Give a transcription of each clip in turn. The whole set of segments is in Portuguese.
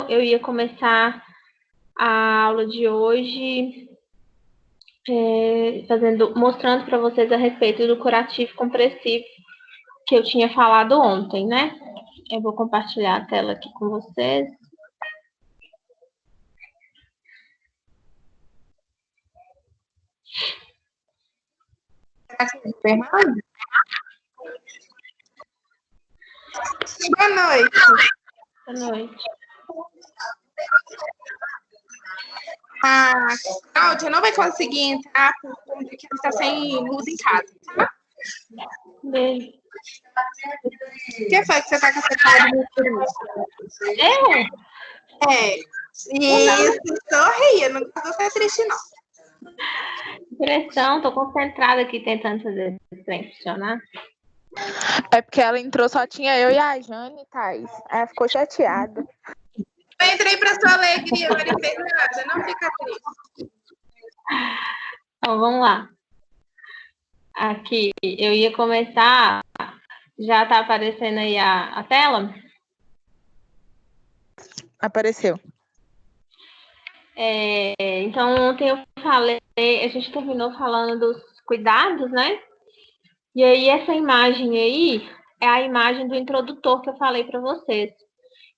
eu ia começar a aula de hoje mostrando para vocês a respeito do curativo compressivo que eu tinha falado ontem, né? Eu vou compartilhar a tela aqui com vocês. Boa noite. Boa noite. A Cláudia não vai conseguir entrar porque está sem luz em casa, tá? Beijo. O que foi que você está com essa cara de triste? Eu? É. Isso, sorria. Não precisa ser triste, não. Pressão, tô concentrada aqui tentando fazer esse trem funcionar. É porque ela entrou, só tinha eu e a Jane, Thaís. Ela ficou chateada. Eu entrei para sua alegria, mas não fez nada. Não fica triste. Então, vamos lá. Aqui, eu ia começar. Já tá aparecendo aí a tela? Apareceu. Então, ontem eu falei, a gente terminou falando dos cuidados, né? E aí, essa imagem aí é a imagem do introdutor que eu falei para vocês.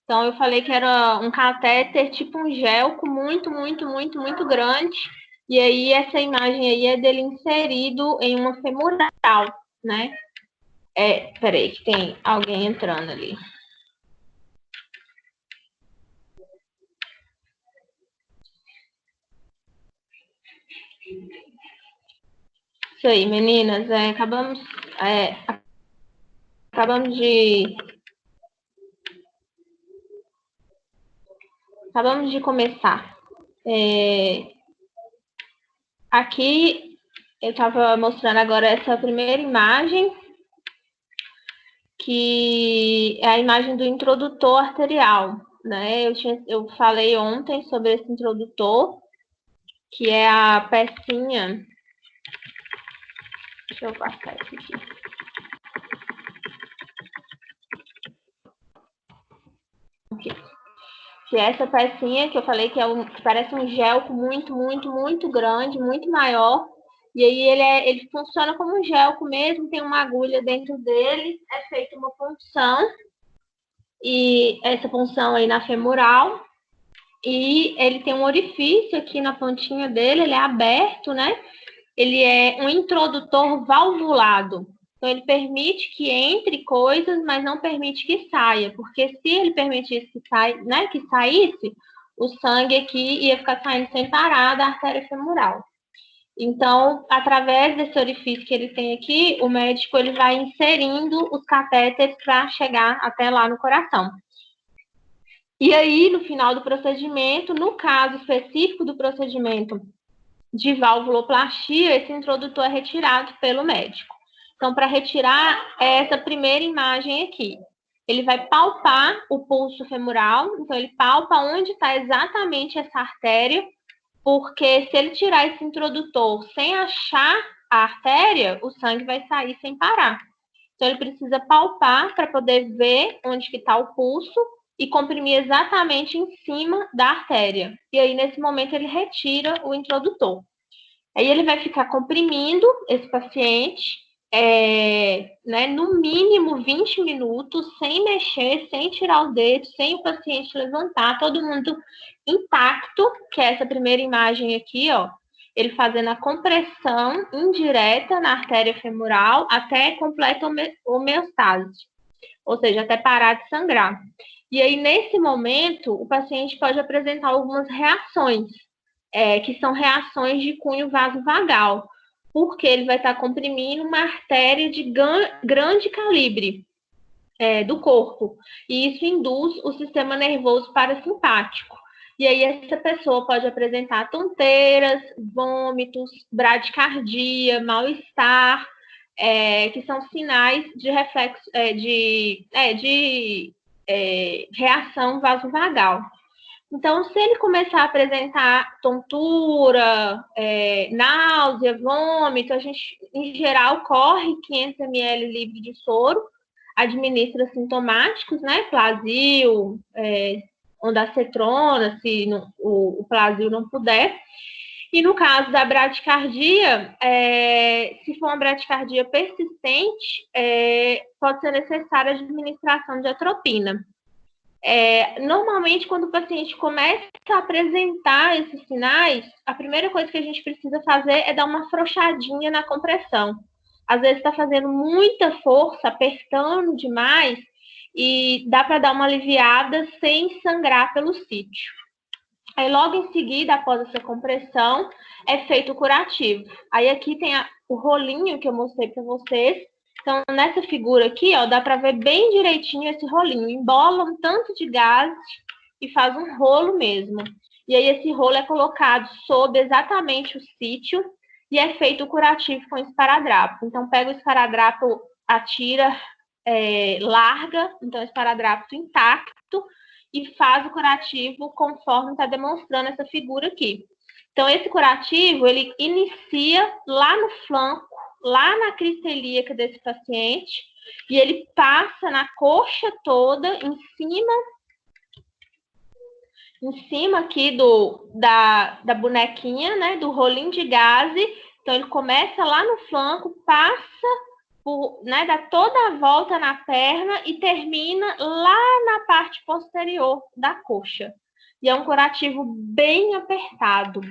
Então, eu falei que era um catéter tipo um gelco muito, muito, muito, muito grande. E aí, essa imagem aí é dele inserido em uma femoral, né? Peraí, que tem alguém entrando ali. Isso aí, meninas. Acabamos de começar. Aqui, eu estava mostrando agora essa primeira imagem, que é a imagem do introdutor arterial, né? Eu falei ontem sobre esse introdutor, que é a pecinha. Deixa eu passar isso aqui. Que é essa pecinha que eu falei que parece um gelco muito, muito, muito grande, muito maior. E aí ele funciona como um gelco mesmo, tem uma agulha dentro dele, é feita uma punção, e essa punção aí na femoral, e ele tem um orifício aqui na pontinha dele, ele é aberto, né? Ele é um introdutor valvulado. Então, ele permite que entre coisas, mas não permite que saia, porque se ele permitisse que saísse, o sangue aqui ia ficar saindo sem parar da artéria femoral. Então, através desse orifício que ele tem aqui, o médico ele vai inserindo os catéteres para chegar até lá no coração. E aí, no final do procedimento, no caso específico do procedimento de valvuloplastia, esse introdutor é retirado pelo médico. Então, para retirar essa primeira imagem aqui, ele vai palpar o pulso femoral, então ele palpa onde está exatamente essa artéria, porque se ele tirar esse introdutor sem achar a artéria, o sangue vai sair sem parar. Então, ele precisa palpar para poder ver onde que está o pulso e comprimir exatamente em cima da artéria. E aí, nesse momento, ele retira o introdutor. Aí ele vai ficar comprimindo esse paciente, no mínimo 20 minutos, sem mexer, sem tirar os dedos, sem o paciente levantar, todo mundo intacto, que é essa primeira imagem aqui, ó, ele fazendo a compressão indireta na artéria femoral até completa homeostase, ou seja, até parar de sangrar. E aí, nesse momento, o paciente pode apresentar algumas reações, que são reações de cunho vasovagal, porque ele vai estar comprimindo uma artéria de grande calibre do corpo, e isso induz o sistema nervoso parasimpático. E aí essa pessoa pode apresentar tonteiras, vômitos, bradicardia, mal-estar, que são sinais de reflexo, de reação vasovagal. Então, se ele começar a apresentar tontura, náusea, vômito, a gente, em geral, corre 500 ml livre de soro, administra sintomáticos, né? Plasil, ondansetrona, se o Plasil não puder. E no caso da bradicardia, se for uma bradicardia persistente, pode ser necessária a administração de atropina. Normalmente, quando o paciente começa a apresentar esses sinais, a primeira coisa que a gente precisa fazer é dar uma afrouxadinha na compressão. Às vezes está fazendo muita força, apertando demais, e dá para dar uma aliviada sem sangrar pelo sítio. Aí, logo em seguida, após essa compressão, é feito o curativo. Aí, aqui tem o rolinho que eu mostrei para vocês. Então, nessa figura aqui, ó, dá para ver bem direitinho esse rolinho. Embola um tanto de gás e faz um rolo mesmo. E aí, esse rolo é colocado sob exatamente o sítio e é feito o curativo com esparadrapo. Então, pega o esparadrapo, atira, larga, então, o esparadrapo intacto, e faz o curativo conforme está demonstrando essa figura aqui. Então, esse curativo, ele inicia lá no flanco, lá na crista ilíaca desse paciente, e ele passa na coxa toda, em cima aqui da bonequinha, né, do rolinho de gaze. Então, ele começa lá no flanco, passa dá toda a volta na perna e termina lá na parte posterior da coxa. E é um curativo bem apertado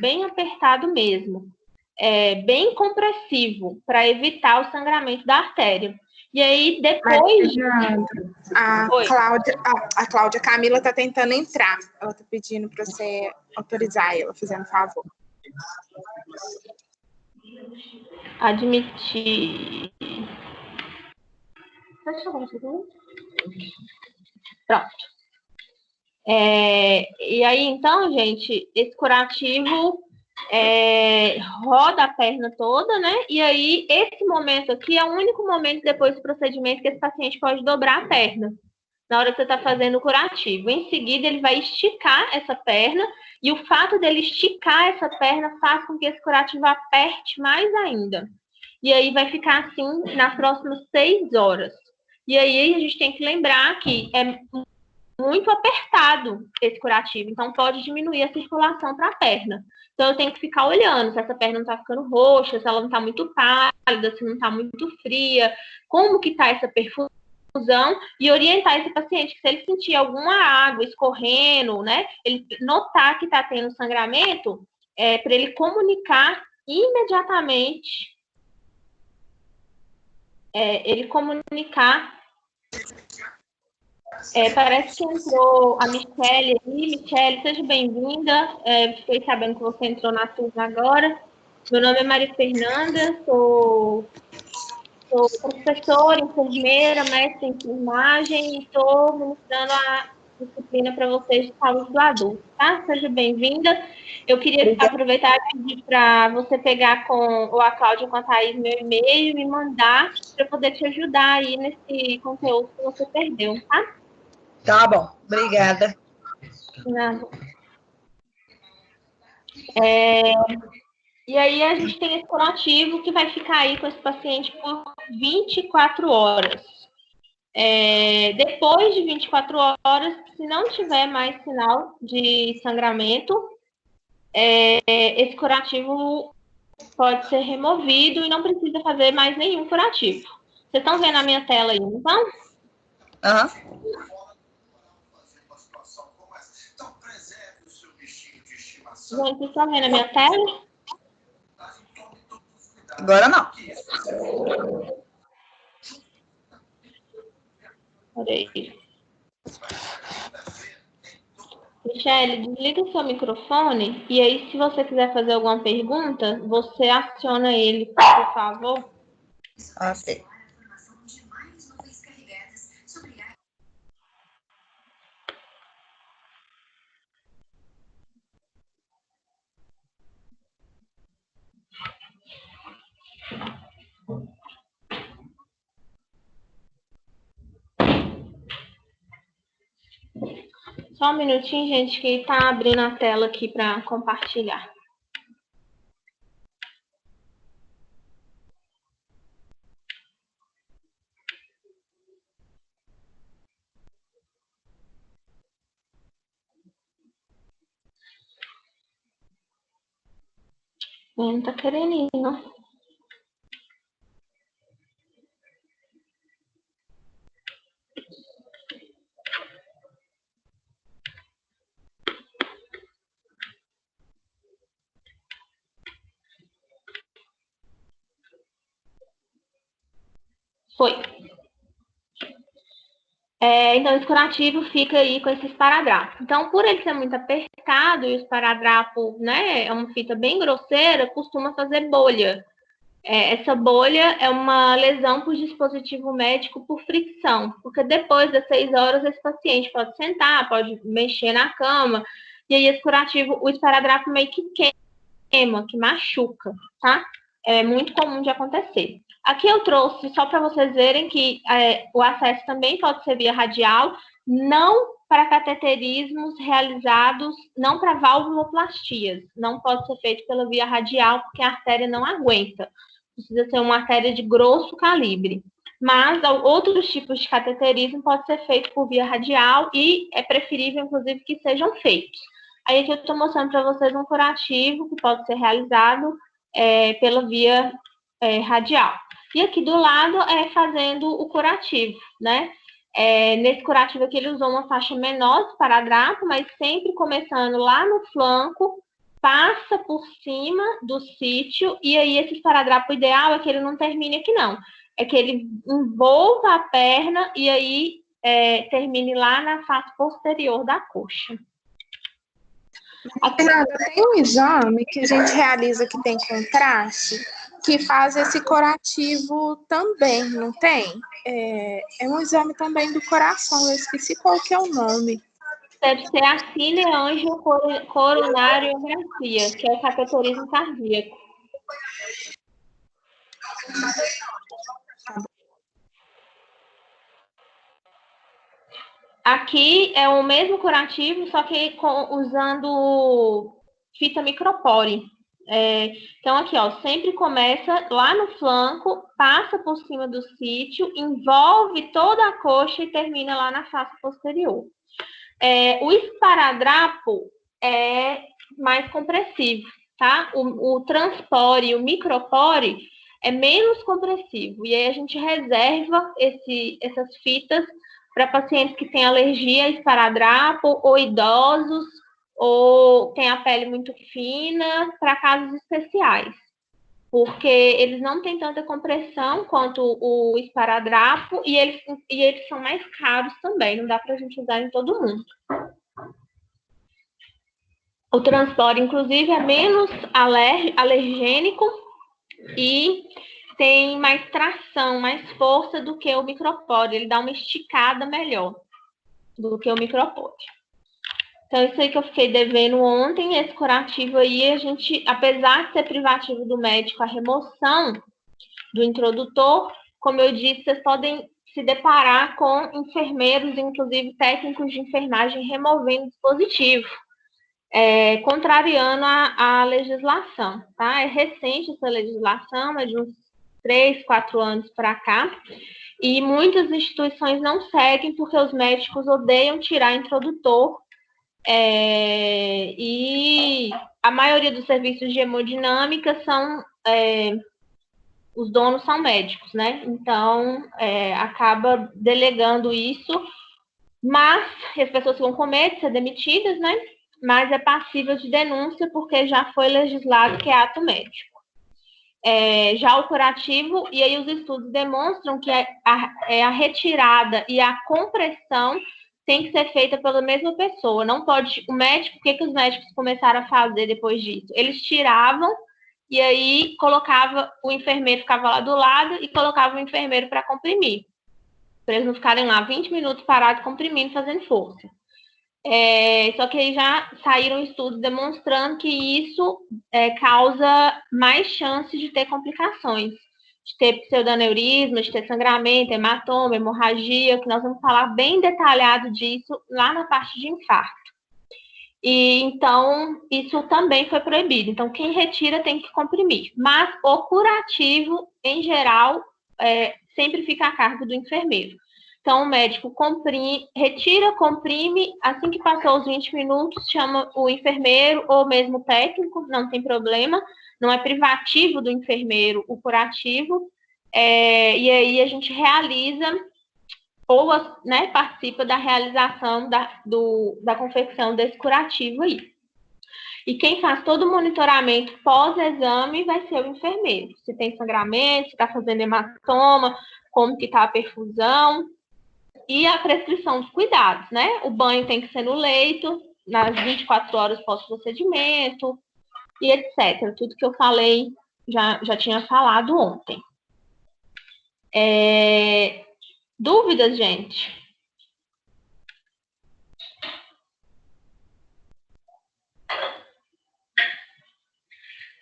mesmo. Bem compressivo, para evitar o sangramento da artéria. E aí, depois... A Cláudia Camila está tentando entrar. Ela está pedindo para você autorizar ela, fazendo favor. Admitir... Pronto. E aí, então, gente, esse curativo roda a perna toda, né? E aí, esse momento aqui é o único momento depois do procedimento que esse paciente pode dobrar a perna, na hora que você está fazendo o curativo. Em seguida, ele vai esticar essa perna, e o fato dele esticar essa perna faz com que esse curativo aperte mais ainda. E aí, vai ficar assim nas próximas 6 horas. E aí, a gente tem que lembrar que é muito apertado esse curativo, então pode diminuir a circulação para a perna. Então, eu tenho que ficar olhando se essa perna não está ficando roxa, se ela não está muito pálida, se não está muito fria, como que está essa perfusão, e orientar esse paciente que se ele sentir alguma água escorrendo, né, ele notar que está tendo sangramento, para ele comunicar imediatamente, parece que entrou a Michele aí. Michele, seja bem-vinda. Fiquei sabendo que você entrou na turma agora. Meu nome é Maria Fernanda, sou professora, enfermeira, mestre em enfermagem e estou ministrando a disciplina para vocês de saúde do adulto, tá? Seja bem-vinda. Eu queria aproveitar e pedir para você pegar com a Cláudia, com a Thaís, meu e-mail e me mandar para poder te ajudar aí nesse conteúdo que você perdeu, tá? Tá bom, obrigada. E aí a gente tem esse curativo que vai ficar aí com esse paciente por 24 horas. Depois de 24 horas, se não tiver mais sinal de sangramento, esse curativo pode ser removido e não precisa fazer mais nenhum curativo. Vocês estão vendo a minha tela aí, não estão? Aham. Gente, vocês estão vendo a minha tela? Agora não. Peraí. Michele, desliga o seu microfone e aí, se você quiser fazer alguma pergunta, você aciona ele, por favor. Ok. Só um minutinho, gente, que tá abrindo a tela aqui para compartilhar. Não tá querendo ir, não. Foi. Então, esse curativo fica aí com esse esparadrapo. Então, por ele ser muito apertado e o esparadrapo, né, é uma fita bem grosseira, costuma fazer bolha. Essa bolha é uma lesão por dispositivo médico por fricção, porque depois das 6 horas esse paciente pode sentar, pode mexer na cama, e aí esse curativo, o esparadrapo meio que queima, que machuca, tá? É muito comum de acontecer. Aqui eu trouxe só para vocês verem que o acesso também pode ser via radial, não para cateterismos realizados, não para valvuloplastias, não pode ser feito pela via radial, porque a artéria não aguenta. Precisa ser uma artéria de grosso calibre. Mas outros tipos de cateterismo pode ser feito por via radial e é preferível, inclusive, que sejam feitos. Aí aqui eu estou mostrando para vocês um curativo que pode ser realizado pela via radial. E aqui do lado é fazendo o curativo, né? Nesse curativo aqui ele usou uma faixa menor de esparadrapo, mas sempre começando lá no flanco, passa por cima do sítio, e aí esse esparadrapo ideal é que ele não termine aqui não. É que ele envolva a perna e aí termine lá na face posterior da coxa. Fernanda, tem um exame que a gente realiza que tem contraste, que faz esse curativo também, não tem? É um exame também do coração, eu esqueci qual que é o nome. Deve ser a cineangiocoronariografia, que é o cateterismo cardíaco. Aqui é o mesmo curativo, só que usando fita micropore. Então, aqui, ó, sempre começa lá no flanco, passa por cima do sítio, envolve toda a coxa e termina lá na face posterior. O esparadrapo é mais compressivo, tá? O transpore e o micropore é menos compressivo. E aí a gente reserva essas fitas para pacientes que têm alergia a esparadrapo, ou idosos, ou têm a pele muito fina, para casos especiais. Porque eles não têm tanta compressão quanto o esparadrapo e eles são mais caros também, não dá para a gente usar em todo mundo. O transpore, inclusive, é menos alergênico e tem mais tração, mais força do que o micropore. Ele dá uma esticada melhor do que o micropore. Então, isso aí que eu fiquei devendo ontem, esse curativo aí, a gente, apesar de ser privativo do médico, a remoção do introdutor, como eu disse, vocês podem se deparar com enfermeiros, inclusive técnicos de enfermagem, removendo dispositivo, contrariando a legislação, tá? É recente essa legislação, é de uns 3, 4 anos para cá, e muitas instituições não seguem porque os médicos odeiam tirar introdutor, e a maioria dos serviços de hemodinâmica os donos são médicos, né? Então, acaba delegando isso, mas as pessoas ficam com medo de ser demitidas, né? Mas é passível de denúncia porque já foi legislado que é ato médico. Já o curativo, e aí os estudos demonstram que a retirada e a compressão tem que ser feita pela mesma pessoa. Não pode. O médico, o que os médicos começaram a fazer depois disso? Eles tiravam e aí o enfermeiro ficava lá do lado e colocava o enfermeiro para comprimir. Para eles não ficarem lá 20 minutos parados comprimindo, fazendo força. Só que aí já saíram estudos demonstrando que isso causa mais chance de ter complicações, de ter pseudaneurisma, de ter sangramento, hematoma, hemorragia, que nós vamos falar bem detalhado disso lá na parte de infarto. E então, isso também foi proibido. Então, quem retira tem que comprimir. Mas o curativo, em geral, sempre fica a cargo do enfermeiro. Então, o médico retira, comprime, assim que passou os 20 minutos, chama o enfermeiro ou mesmo o técnico, não tem problema, não é privativo do enfermeiro o curativo, e aí a gente realiza, ou né, participa da realização da confecção desse curativo aí. E quem faz todo o monitoramento pós-exame vai ser o enfermeiro. Se tem sangramento, se está fazendo hematoma, como que está a perfusão, e a prescrição dos cuidados, né? O banho tem que ser no leito, nas 24 horas pós-procedimento, e etc. Tudo que eu falei, já tinha falado ontem. Dúvidas, gente?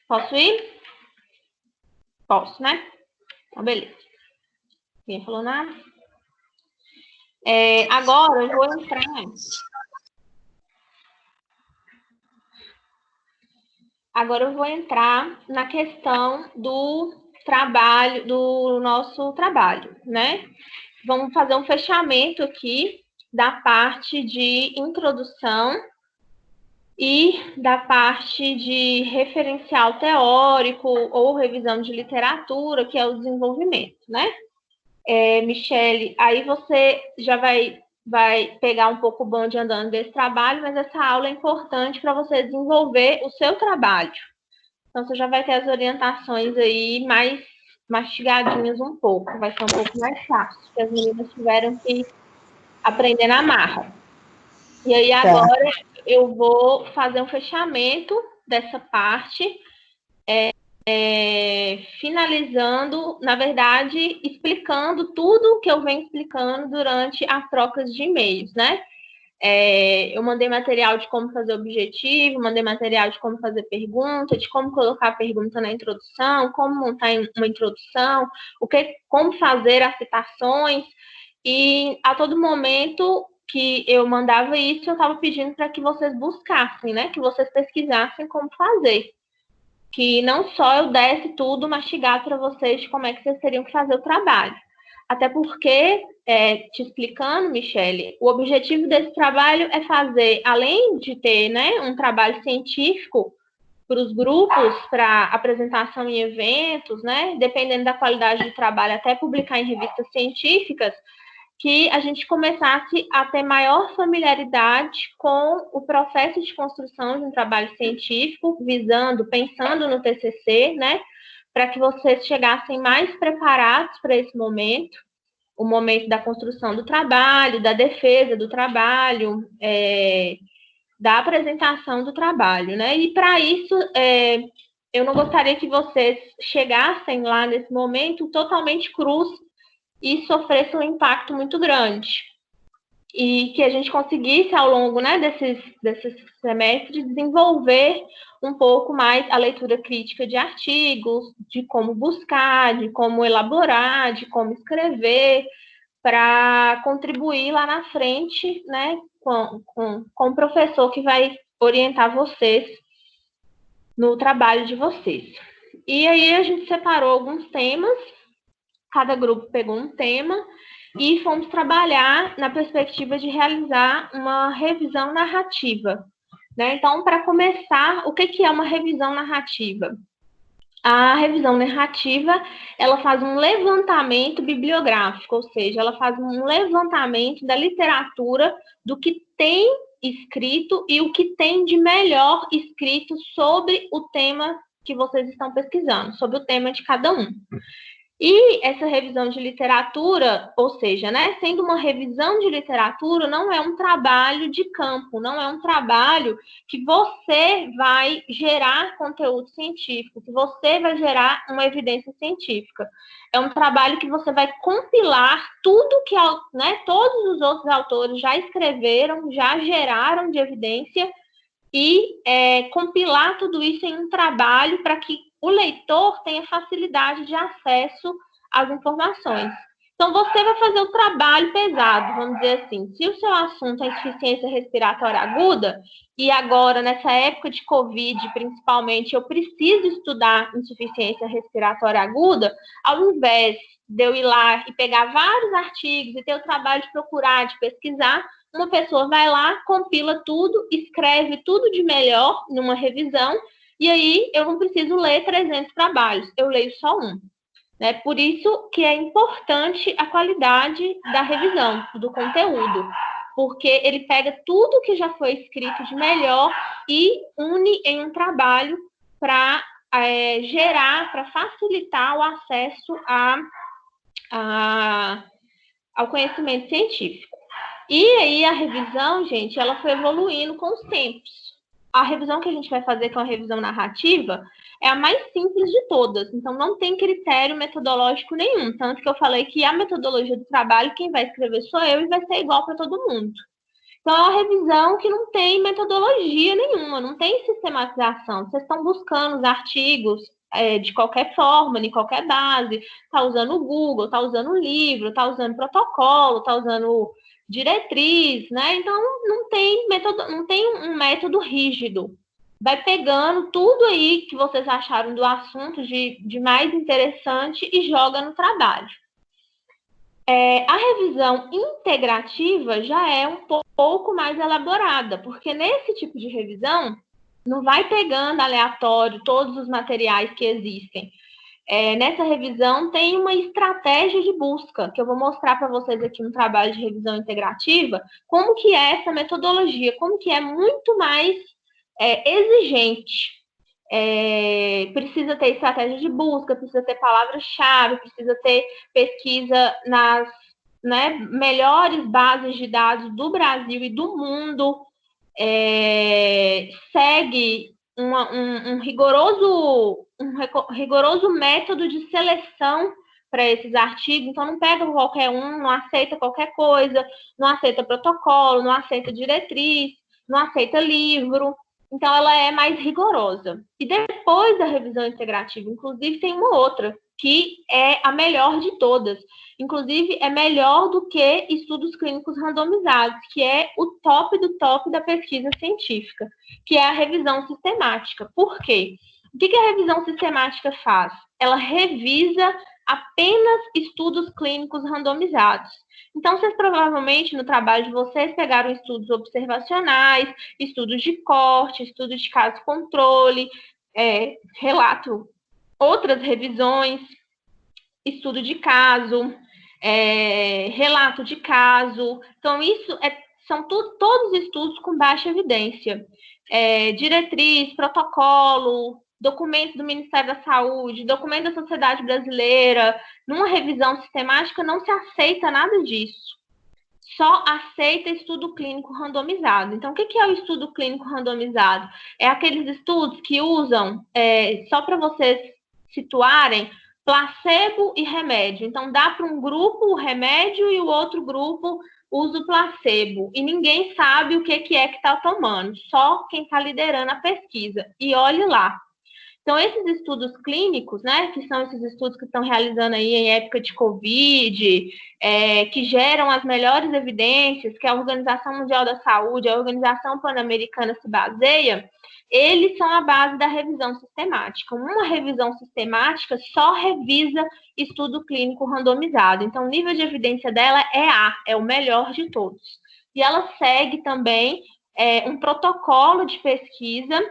Posso ir? Posso, né? Então, beleza. Ninguém falou nada? Agora eu vou entrar. Agora eu vou entrar na questão do trabalho, do nosso trabalho, né? Vamos fazer um fechamento aqui da parte de introdução e da parte de referencial teórico ou revisão de literatura, que é o desenvolvimento, né? Michele, aí você já vai pegar um pouco o bonde andando desse trabalho, mas essa aula é importante para você desenvolver o seu trabalho. Então, você já vai ter as orientações aí mais mastigadinhas um pouco, vai ser um pouco mais fácil, porque as meninas tiveram que aprender na marra. E aí, agora, eu vou fazer um fechamento dessa parte, finalizando, na verdade, explicando tudo que eu venho explicando durante as trocas de e-mails, né? Eu mandei material de como fazer objetivo, mandei material de como fazer pergunta, de como colocar a pergunta na introdução, como montar uma introdução, como fazer as citações, e a todo momento que eu mandava isso, eu estava pedindo para que vocês buscassem, né? Que vocês pesquisassem como fazer. Que não só eu desse tudo mastigado para vocês de como é que vocês teriam que fazer o trabalho. Até porque, te explicando, Michele, o objetivo desse trabalho é fazer, além de ter, né, um trabalho científico para os grupos, para apresentação em eventos, né, dependendo da qualidade do trabalho, até publicar em revistas científicas, que a gente começasse a ter maior familiaridade com o processo de construção de um trabalho científico, pensando no TCC, né, para que vocês chegassem mais preparados para esse momento, o momento da construção do trabalho, da defesa do trabalho, da apresentação do trabalho, né, e para isso, eu não gostaria que vocês chegassem lá nesse momento totalmente crus e sofresse um impacto muito grande. E que a gente conseguisse, ao longo, né, desses semestres, desenvolver um pouco mais a leitura crítica de artigos, de como buscar, de como elaborar, de como escrever, para contribuir lá na frente, né, com o professor que vai orientar vocês no trabalho de vocês. E aí a gente separou alguns temas, cada grupo pegou um tema e fomos trabalhar na perspectiva de realizar uma revisão narrativa, né? Então, para começar, o que é uma revisão narrativa? A revisão narrativa, ela faz um levantamento bibliográfico, ou seja, ela faz um levantamento da literatura, do que tem escrito e o que tem de melhor escrito sobre o tema que vocês estão pesquisando, sobre o tema de cada um. E essa revisão de literatura, ou seja, né, sendo uma revisão de literatura, não é um trabalho de campo, não é um trabalho que você vai gerar conteúdo científico, que você vai gerar uma evidência científica. É um trabalho que você vai compilar tudo que, né, todos os outros autores já escreveram, já geraram de evidência, e compilar tudo isso em um trabalho para que o leitor tenha facilidade de acesso às informações. Então, você vai fazer o trabalho pesado, vamos dizer assim. Se o seu assunto é insuficiência respiratória aguda, e agora, nessa época de Covid, principalmente, eu preciso estudar insuficiência respiratória aguda, ao invés de eu ir lá e pegar vários artigos e ter o trabalho de procurar, de pesquisar, uma pessoa vai lá, compila tudo, escreve tudo de melhor numa revisão, e aí eu não preciso ler 300 trabalhos, eu leio só um. Né? Por isso que é importante a qualidade da revisão, do conteúdo, porque ele pega tudo que já foi escrito de melhor e une em um trabalho para gerar, para facilitar o acesso ao conhecimento científico. E aí a revisão, gente, ela foi evoluindo com os tempos. A revisão que a gente vai fazer com a revisão narrativa é a mais simples de todas, então não tem critério metodológico nenhum, tanto que eu falei que a metodologia do trabalho, quem vai escrever sou eu e vai ser igual para todo mundo. Então é uma revisão que não tem metodologia nenhuma, não tem sistematização. Vocês estão buscando os artigos de qualquer forma, de qualquer base, está usando o Google, está usando o livro, está usando protocolo, está usando diretriz, né? Então não tem um método rígido. Vai pegando tudo aí que vocês acharam do assunto de mais interessante e joga no trabalho. A revisão integrativa já é um pouco mais elaborada, porque nesse tipo de revisão não vai pegando aleatório todos os materiais que existem. Nessa revisão tem uma estratégia de busca, que eu vou mostrar para vocês aqui no trabalho de revisão integrativa, como que é essa metodologia, como que é muito mais exigente. Precisa ter estratégia de busca, precisa ter palavra-chave, precisa ter pesquisa nas melhores bases de dados do Brasil e do mundo, segue um rigoroso método de seleção para esses artigos, então não pega qualquer um, não aceita qualquer coisa, não aceita protocolo, não aceita diretriz, não aceita livro, então ela é mais rigorosa. E depois da revisão integrativa, inclusive, tem uma outra, que é a melhor de todas. Inclusive, é melhor do que estudos clínicos randomizados, que é o top do top da pesquisa científica, que é a revisão sistemática. Por quê? O que a revisão sistemática faz? Ela revisa apenas estudos clínicos randomizados. Então, vocês provavelmente, no trabalho de vocês, pegaram estudos observacionais, estudos de corte, estudos de caso-controle, relato, outras revisões, estudo de caso, relato de caso. Então, isso são todos estudos com baixa evidência. Diretriz, protocolo, documentos do Ministério da Saúde, documento da Sociedade Brasileira. Numa revisão sistemática não se aceita nada disso. Só aceita estudo clínico randomizado. Então, o que é o estudo clínico randomizado? É aqueles estudos que usam, só para vocês situarem, placebo e remédio. Então, dá para um grupo o remédio e o outro grupo usa o placebo. E ninguém sabe o que é que está tomando, só quem está liderando a pesquisa. E olhe lá. Então, esses estudos clínicos, né, que são esses estudos que estão realizando aí em época de Covid, que geram as melhores evidências, que a Organização Mundial da Saúde, a Organização Pan-Americana se baseia, eles são a base da revisão sistemática. Uma revisão sistemática só revisa estudo clínico randomizado. Então, o nível de evidência dela é A, é o melhor de todos. E ela segue também um protocolo de pesquisa.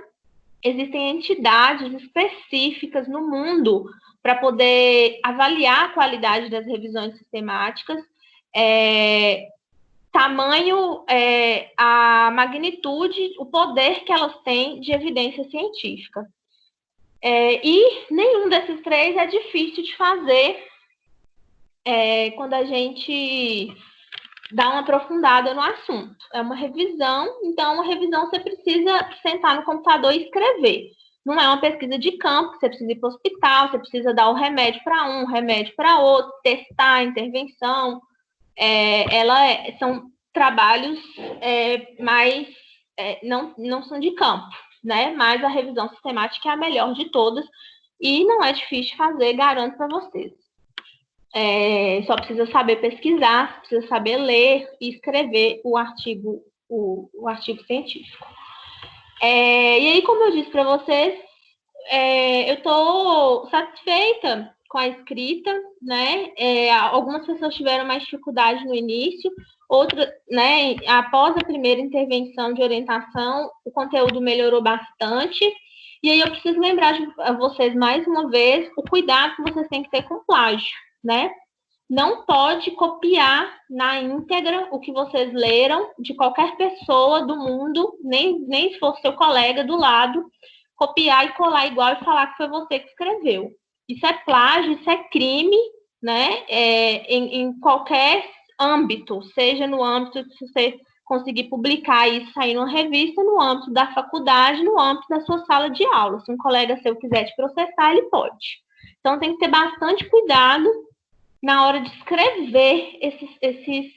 Existem entidades específicas no mundo para poder avaliar a qualidade das revisões sistemáticas, tamanho, a magnitude, o poder que elas têm de evidência científica. E nenhum desses três é difícil de fazer quando a gente dá uma aprofundada no assunto. É uma revisão, então uma revisão você precisa sentar no computador e escrever. Não é uma pesquisa de campo, você precisa ir para o hospital, você precisa dar o remédio para um, o remédio para outro, testar a intervenção. São trabalhos mais, não são de campo, né? Mas a revisão sistemática é a melhor de todas e não é difícil de fazer, garanto para vocês. Só precisa saber pesquisar, precisa saber ler e escrever o artigo científico. E aí, como eu disse para vocês, eu estou satisfeita com a escrita, né? Algumas pessoas tiveram mais dificuldade no início, outras, né? Após a primeira intervenção de orientação, o conteúdo melhorou bastante. E aí eu preciso lembrar a vocês mais uma vez o cuidado que vocês têm que ter com plágio, né? Não pode copiar na íntegra o que vocês leram de qualquer pessoa do mundo, nem se for seu colega do lado, copiar e colar igual e falar que foi você que escreveu. Isso é plágio, isso é crime, né? Em qualquer âmbito, seja no âmbito de você conseguir publicar isso, sair numa revista, no âmbito da faculdade, no âmbito da sua sala de aula. Se um colega seu quiser te processar, ele pode. Então, tem que ter bastante cuidado na hora de escrever esse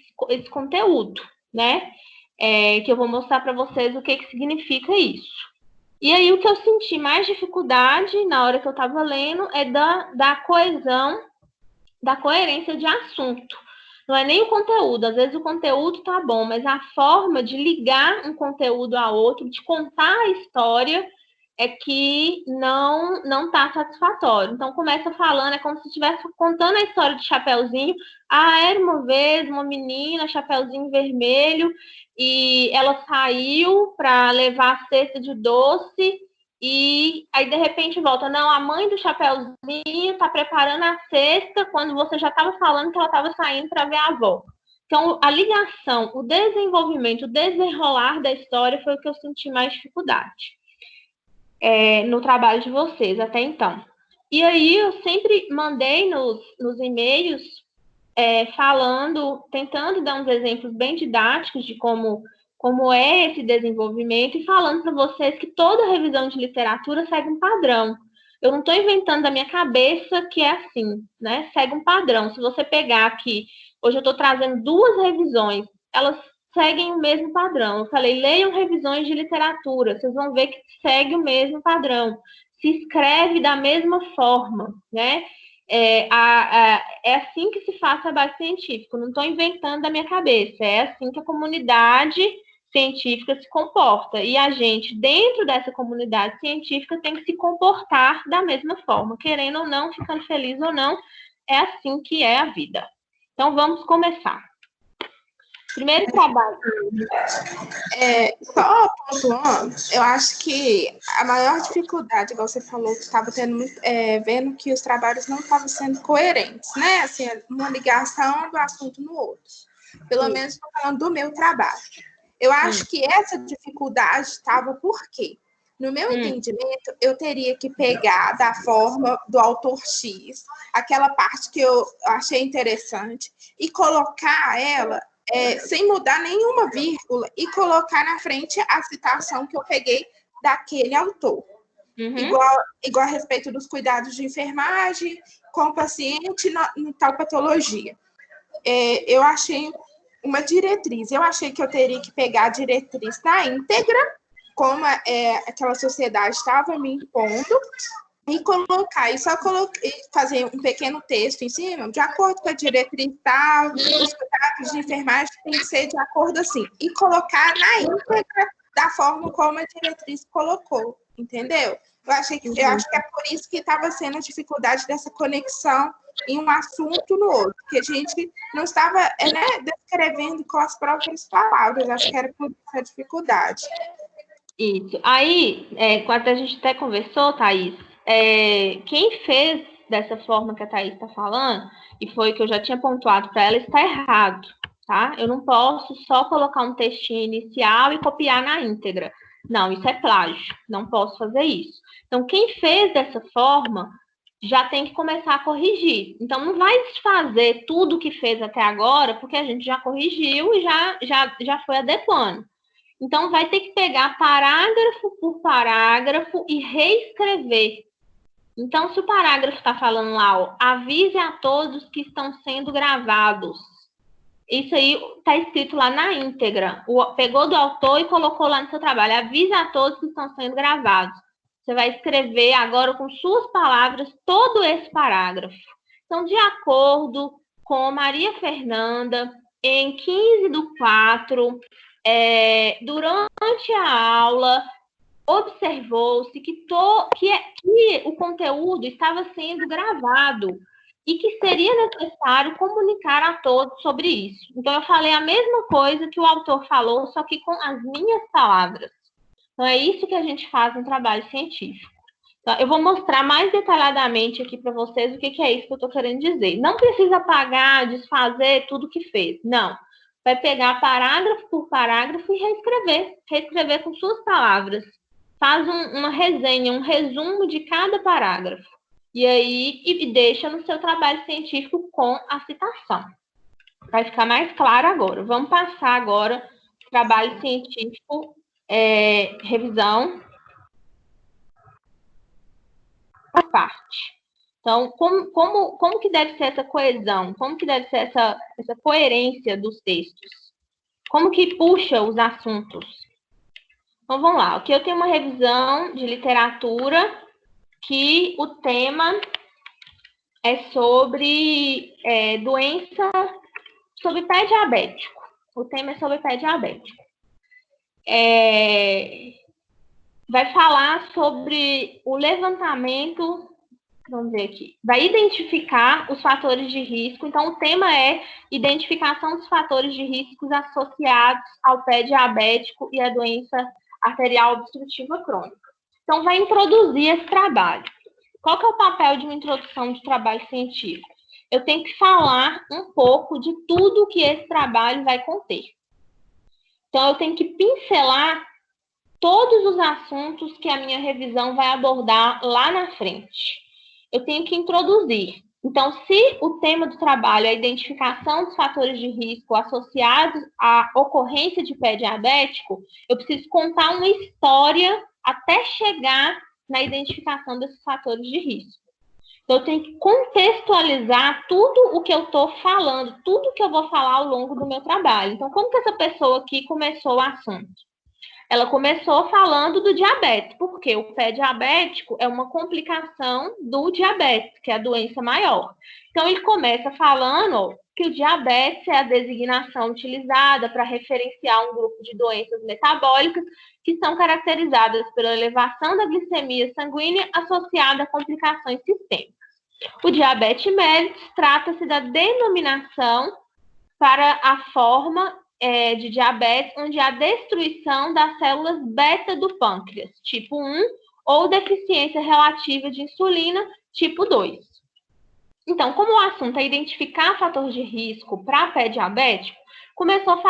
conteúdo, né? Que eu vou mostrar para vocês o que significa isso. E aí, o que eu senti mais dificuldade na hora que eu estava lendo é da coesão, da coerência de assunto. Não é nem o conteúdo, às vezes o conteúdo tá bom, mas a forma de ligar um conteúdo a outro, de contar a história, é que não tá satisfatório. Então, começa falando, é como se estivesse contando a história de Chapeuzinho. Era uma vez uma menina, Chapeuzinho Vermelho, e ela saiu para levar a cesta de doce, e aí, de repente, volta. Não, a mãe do Chapeuzinho está preparando a cesta quando você já estava falando que ela estava saindo para ver a avó. Então, a ligação, o desenvolvimento, o desenrolar da história foi o que eu senti mais dificuldade no trabalho de vocês até então. E aí, eu sempre mandei nos e-mails tentando dar uns exemplos bem didáticos de como é esse desenvolvimento e falando para vocês que toda revisão de literatura segue um padrão. Eu não estou inventando da minha cabeça que é assim, né? Segue um padrão. Se você pegar aqui, hoje eu estou trazendo 2 revisões, elas seguem o mesmo padrão. Eu falei, leiam revisões de literatura, vocês vão ver que segue o mesmo padrão. Se escreve da mesma forma, né? É assim que se faz trabalho científico, não estou inventando da minha cabeça, é assim que a comunidade científica se comporta, e a gente, dentro dessa comunidade científica, tem que se comportar da mesma forma, querendo ou não, ficando feliz ou não, é assim que é a vida. Então, vamos começar. Primeiro trabalho. Só pontuando, eu acho que a maior dificuldade, igual você falou, que estava tendo vendo que os trabalhos não estavam sendo coerentes, né? Assim, uma ligação do assunto no outro. Pelo menos estou falando do meu trabalho. Eu acho que essa dificuldade estava por quê? No meu entendimento, eu teria que pegar da forma do autor X, aquela parte que eu achei interessante, e colocar ela sem mudar nenhuma vírgula, e colocar na frente a citação que eu peguei daquele autor. Igual a respeito dos cuidados de enfermagem com o paciente em tal patologia. Eu achei uma diretriz. Eu achei que eu teria que pegar a diretriz na íntegra, como aquela sociedade estava me impondo, e colocar, fazer um pequeno texto em cima, de acordo com a diretriz tal, os cuidados de enfermagem tem que ser de acordo assim, e colocar na íntegra da forma como a diretriz colocou, entendeu? Eu acho que é por isso que estava sendo a dificuldade dessa conexão em um assunto no outro, que a gente não estava descrevendo com as próprias palavras, acho que era por essa dificuldade. Isso. Aí, quando a gente até conversou, Thaís, quem fez dessa forma que a Thaís está falando, e foi que eu já tinha pontuado para ela, está errado, tá? Eu não posso só colocar um textinho inicial e copiar na íntegra. Não, isso é plágio, não posso fazer isso. Então, quem fez dessa forma já tem que começar a corrigir. Então, não vai desfazer tudo que fez até agora, porque a gente já corrigiu e já foi adequando. Então, vai ter que pegar parágrafo por parágrafo e reescrever. Então, se o parágrafo está falando lá, avise a todos que estão sendo gravados. Isso aí está escrito lá na íntegra. Pegou do autor e colocou lá no seu trabalho. Avise a todos que estão sendo gravados. Você vai escrever agora com suas palavras todo esse parágrafo. Então, de acordo com Maria Fernanda, em 15/4, durante a aula, observou-se que o conteúdo estava sendo gravado e que seria necessário comunicar a todos sobre isso. Então, eu falei a mesma coisa que o autor falou, só que com as minhas palavras. Então, é isso que a gente faz no trabalho científico. Então, eu vou mostrar mais detalhadamente aqui para vocês o que é isso que eu estou querendo dizer. Não precisa apagar, desfazer tudo que fez. Não. Vai pegar parágrafo por parágrafo e reescrever com suas palavras. Faz uma resenha, um resumo de cada parágrafo. E deixa no seu trabalho científico com a citação. Vai ficar mais claro agora. Vamos passar agora trabalho científico, revisão, a parte. Então, como que deve ser essa coesão? Como que deve ser essa coerência dos textos? Como que puxa os assuntos? Então, vamos lá. Aqui eu tenho uma revisão de literatura que o tema é sobre doença, sobre pé diabético. O tema é sobre pé diabético. Vai falar sobre o levantamento, vamos ver aqui, vai identificar os fatores de risco. Então, o tema é identificação dos fatores de riscos associados ao pé diabético e à doença arterial obstrutiva crônica. Então, vai introduzir esse trabalho. Qual que é o papel de uma introdução de trabalho científico? Eu tenho que falar um pouco de tudo que esse trabalho vai conter. Então, eu tenho que pincelar todos os assuntos que a minha revisão vai abordar lá na frente. Eu tenho que introduzir. Então, se o tema do trabalho é a identificação dos fatores de risco associados à ocorrência de pé diabético, eu preciso contar uma história até chegar na identificação desses fatores de risco. Então, eu tenho que contextualizar tudo o que eu estou falando, tudo que eu vou falar ao longo do meu trabalho. Então, como que essa pessoa aqui começou o assunto? Ela começou falando do diabetes, porque o pé diabético é uma complicação do diabetes, que é a doença maior. Então, ele começa falando que o diabetes é a designação utilizada para referenciar um grupo de doenças metabólicas que são caracterizadas pela elevação da glicemia sanguínea associada a complicações sistêmicas. O diabetes mellitus trata-se da denominação para a forma de diabetes, onde há destruição das células beta do pâncreas, tipo 1, ou deficiência relativa de insulina, tipo 2. Então, como o assunto é identificar fatores de risco para pé diabético, começou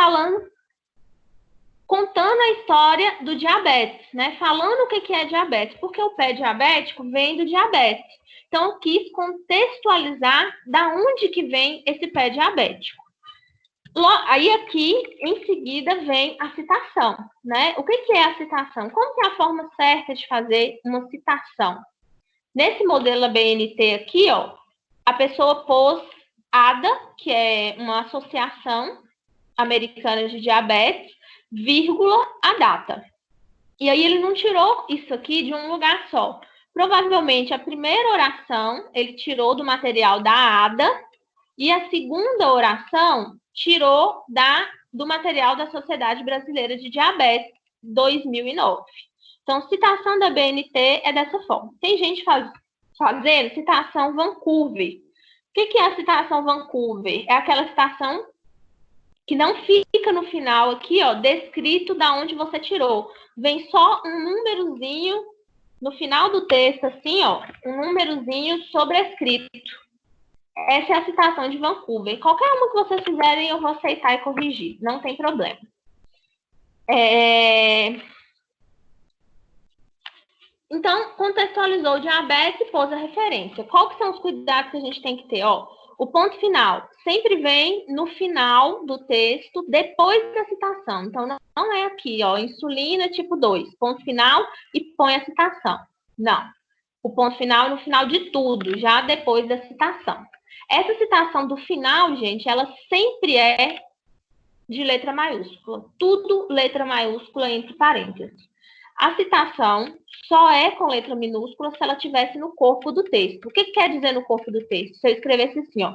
contando a história do diabetes, né? Falando o que é diabetes, porque o pé diabético vem do diabetes. Então, eu quis contextualizar da onde que vem esse pé diabético. Aí aqui, em seguida, vem a citação, né? O que é a citação? Como que é a forma certa de fazer uma citação? Nesse modelo ABNT aqui, ó, a pessoa pôs ADA, que é uma associação americana de diabetes, vírgula, a data. E aí ele não tirou isso aqui de um lugar só. Provavelmente a primeira oração ele tirou do material da ADA e a segunda oração tirou do material da Sociedade Brasileira de Diabetes, 2009. Então, citação da BNT é dessa forma. Tem gente fazendo citação Vancouver. O que é a citação Vancouver? É aquela citação que não fica no final aqui, ó, descrito da onde você tirou. Vem só um númerozinho no final do texto, assim, ó, um númerozinho sobrescrito. Essa é a citação de Vancouver. Qualquer uma que vocês fizerem, eu vou aceitar e corrigir. Não tem problema. Então, contextualizou o diabetes e pôs a referência. Qual que são os cuidados que a gente tem que ter? Ó, o ponto final sempre vem no final do texto, depois da citação. Então, não é aqui, ó, insulina tipo 2, ponto final e põe a citação. Não. O ponto final é no final de tudo, já depois da citação. Essa citação do final, gente, ela sempre é de letra maiúscula. Tudo letra maiúscula entre parênteses. A citação só é com letra minúscula se ela estivesse no corpo do texto. O que quer dizer no corpo do texto? Se eu escrevesse assim, ó.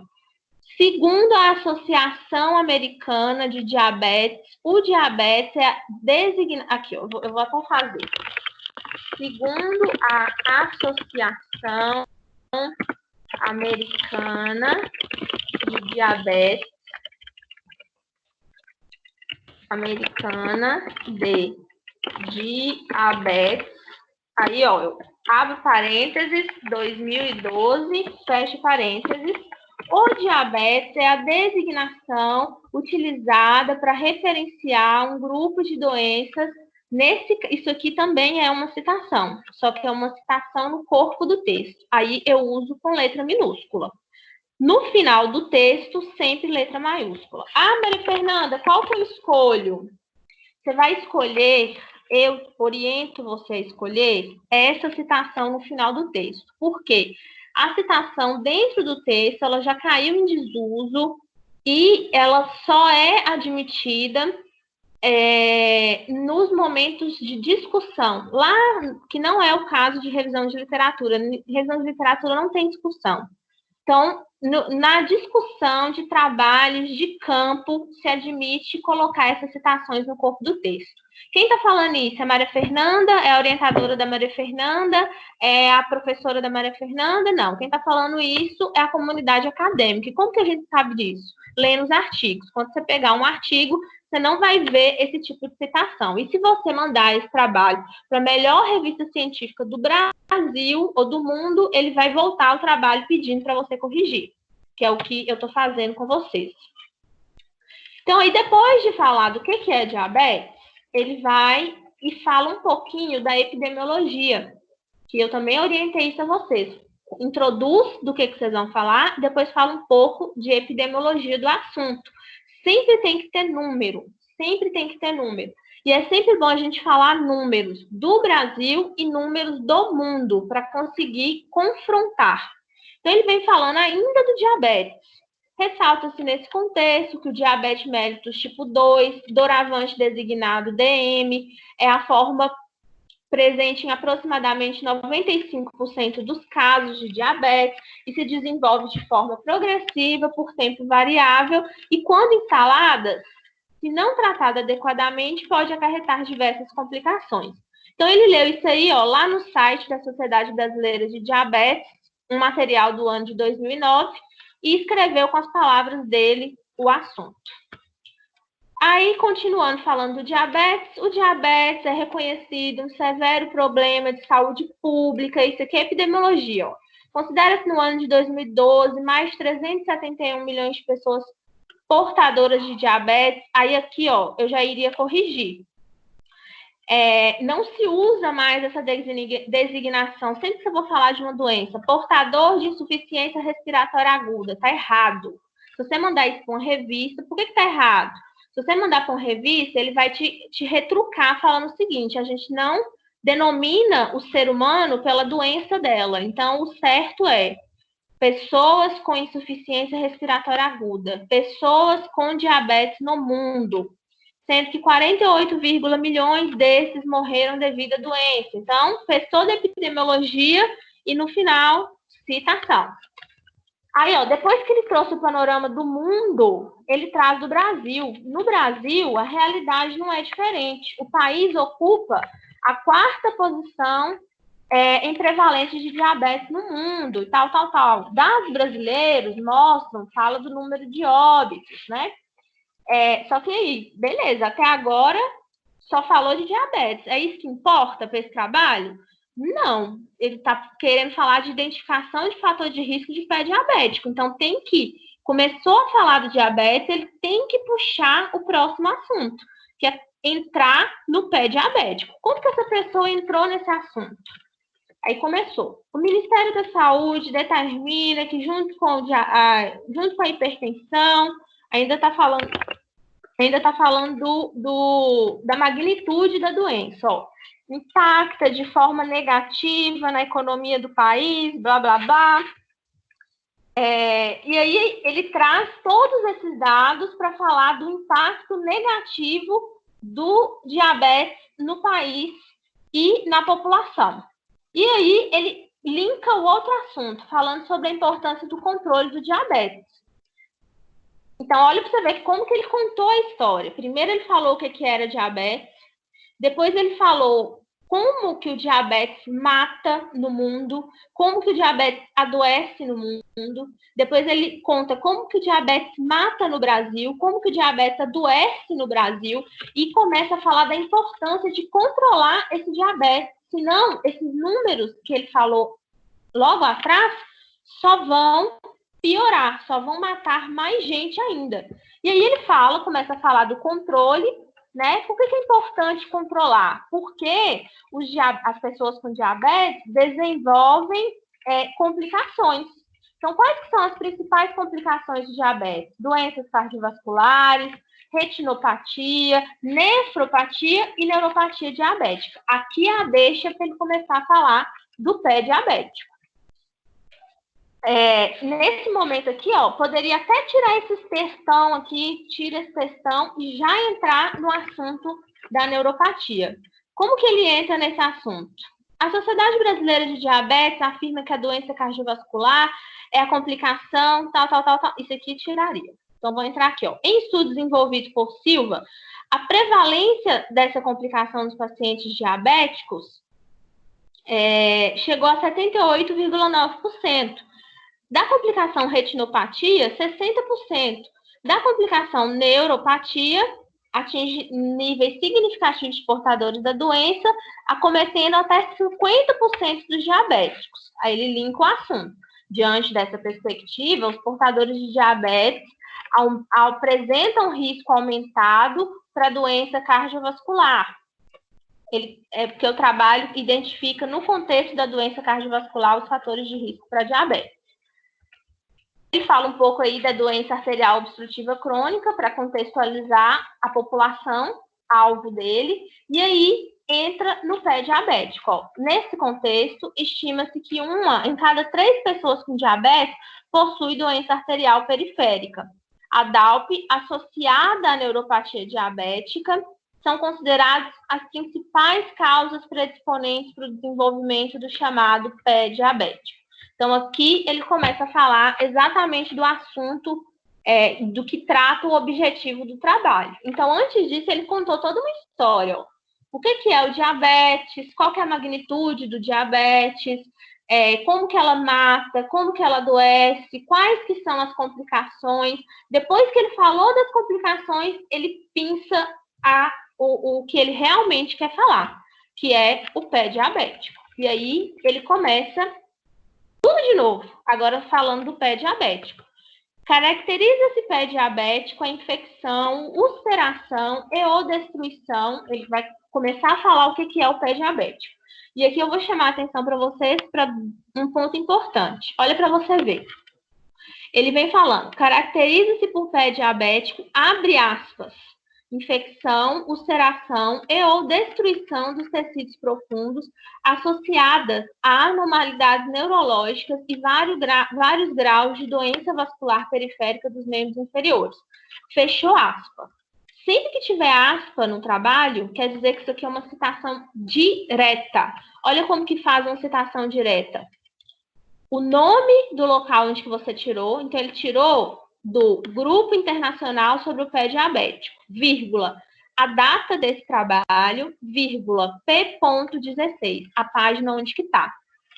Segundo a Associação Americana de Diabetes, o diabetes é designado... Aqui, eu vou até fazer. Segundo a Associação Americana de Diabetes, aí, ó, eu abro parênteses, 2012, fecho parênteses. O diabetes é a designação utilizada para referenciar um grupo de doenças. Isso aqui também é uma citação, só que é uma citação no corpo do texto. Aí eu uso com letra minúscula. No final do texto, sempre letra maiúscula. Ah, Maria Fernanda, qual que eu escolho? Você vai escolher, eu oriento você a escolher essa citação no final do texto. Por quê? A citação dentro do texto, ela já caiu em desuso e ela só é admitida nos momentos de discussão. Lá, que não é o caso de revisão de literatura. Revisão de literatura não tem discussão. Então, na discussão de trabalhos de campo, se admite colocar essas citações no corpo do texto. Quem está falando isso? É a Maria Fernanda? É a orientadora da Maria Fernanda? É a professora da Maria Fernanda? Não. Quem está falando isso é a comunidade acadêmica. E como que a gente sabe disso? Lendo os artigos. Quando você pegar um artigo, você não vai ver esse tipo de citação. E se você mandar esse trabalho para a melhor revista científica do Brasil ou do mundo, ele vai voltar o trabalho pedindo para você corrigir, que é o que eu estou fazendo com vocês. Então, aí depois de falar do que é diabetes, ele vai e fala um pouquinho da epidemiologia, que eu também orientei isso a vocês. Introduz do que vocês vão falar, depois fala um pouco de epidemiologia do assunto. Sempre tem que ter número, sempre tem que ter número. E é sempre bom a gente falar números do Brasil e números do mundo, para conseguir confrontar. Então, ele vem falando ainda do diabetes. Ressalta-se nesse contexto que o diabetes mellitus tipo 2, doravante designado DM, é a forma presente em aproximadamente 95% dos casos de diabetes e se desenvolve de forma progressiva por tempo variável e, quando instalada, se não tratada adequadamente, pode acarretar diversas complicações. Então, ele leu isso aí, ó, lá no site da Sociedade Brasileira de Diabetes, um material do ano de 2009, e escreveu com as palavras dele o assunto. Aí, continuando falando do diabetes, o diabetes é reconhecido um severo problema de saúde pública, isso aqui é epidemiologia, ó. Considera-se no ano de 2012 mais de 371 milhões de pessoas portadoras de diabetes. Aí aqui, ó, eu já iria corrigir. Não se usa mais essa designação, sempre que eu vou falar de uma doença, portador de insuficiência respiratória aguda, tá errado. Se você mandar isso para uma revista, por que tá errado? Se você mandar para uma revista, ele vai te retrucar falando o seguinte: a gente não denomina o ser humano pela doença dela. Então, o certo é pessoas com insuficiência respiratória aguda, pessoas com diabetes no mundo, sendo que 48, milhões desses morreram devido à doença. Então, fez toda a epidemiologia e, no final, citação. Aí, ó, depois que ele trouxe o panorama do mundo, ele traz do Brasil. No Brasil, a realidade não é diferente. O país ocupa a 4ª posição em prevalência de diabetes no mundo, e tal. Dados brasileiros mostram, fala do número de óbitos, né? Só que aí, beleza, até agora só falou de diabetes. É isso que importa para esse trabalho? Não, ele está querendo falar de identificação de fator de risco de pé diabético. Então, começou a falar do diabetes, ele tem que puxar o próximo assunto, que é entrar no pé diabético. Como que essa pessoa entrou nesse assunto? Aí começou. O Ministério da Saúde determina que junto com a hipertensão, ainda está falando da magnitude da doença, ó. Impacta de forma negativa na economia do país, blá, blá, blá. E aí ele traz todos esses dados para falar do impacto negativo do diabetes no país e na população. E aí ele linka o outro assunto, falando sobre a importância do controle do diabetes. Então, olha para você ver como que ele contou a história. Primeiro ele falou o que era diabetes, depois ele falou como que o diabetes mata no mundo, como que o diabetes adoece no mundo. Depois ele conta como que o diabetes mata no Brasil, como que o diabetes adoece no Brasil e começa a falar da importância de controlar esse diabetes. Senão, esses números que ele falou logo atrás só vão piorar, só vão matar mais gente ainda. E aí ele começa a falar do controle, né? Por que é importante controlar? Porque as pessoas com diabetes desenvolvem complicações. Então, quais que são as principais complicações do diabetes? Doenças cardiovasculares, retinopatia, nefropatia e neuropatia diabética. Aqui é a deixa para ele começar a falar do pé diabético. Nesse momento aqui, ó, poderia até tirar esses textão aqui, tira esse textão e já entrar no assunto da neuropatia. Como que ele entra nesse assunto? A Sociedade Brasileira de Diabetes afirma que a doença cardiovascular é a complicação, tal. Isso aqui tiraria. Então, vou entrar aqui, ó. Em estudos desenvolvidos por Silva, a prevalência dessa complicação dos pacientes diabéticos chegou a 78,9%. Da complicação retinopatia, 60%. Da complicação neuropatia, atinge níveis significativos de portadores da doença, acometendo até 50% dos diabéticos. Aí ele linka o assunto. Diante dessa perspectiva, os portadores de diabetes apresentam risco aumentado para doença cardiovascular. Porque o trabalho identifica, no contexto da doença cardiovascular, os fatores de risco para diabetes. Ele fala um pouco aí da doença arterial obstrutiva crônica para contextualizar a população alvo dele, e aí entra no pé diabético. Ó. Nesse contexto, estima-se que 1 em cada 3 pessoas com diabetes possui doença arterial periférica. A DALP, associada à neuropatia diabética, são consideradas as principais causas predisponentes para o desenvolvimento do chamado pé diabético. Então, aqui ele começa a falar exatamente do assunto, do que trata o objetivo do trabalho. Então, antes disso, ele contou toda uma história. Ó. O que é o diabetes, qual que é a magnitude do diabetes, como que ela mata, como que ela adoece, quais que são as complicações. Depois que ele falou das complicações, ele pinça o que ele realmente quer falar, que é o pé diabético. E aí ele começa tudo de novo, agora falando do pé diabético. Caracteriza esse pé diabético a infecção, ulceração e ou destruição. Ele vai começar a falar o que é o pé diabético. E aqui eu vou chamar a atenção para vocês para um ponto importante. Olha para você ver. Ele vem falando, caracteriza-se por pé diabético, abre aspas, infecção, ulceração e ou destruição dos tecidos profundos associadas a anormalidades neurológicas e vários graus de doença vascular periférica dos membros inferiores. Fechou aspas. Sempre que tiver aspa no trabalho, quer dizer que isso aqui é uma citação direta. Olha como que faz uma citação direta. O nome do local onde que você tirou, então ele tirou do Grupo Internacional sobre o Pé Diabético, vírgula, a data desse trabalho, vírgula, P.16, a página onde que está.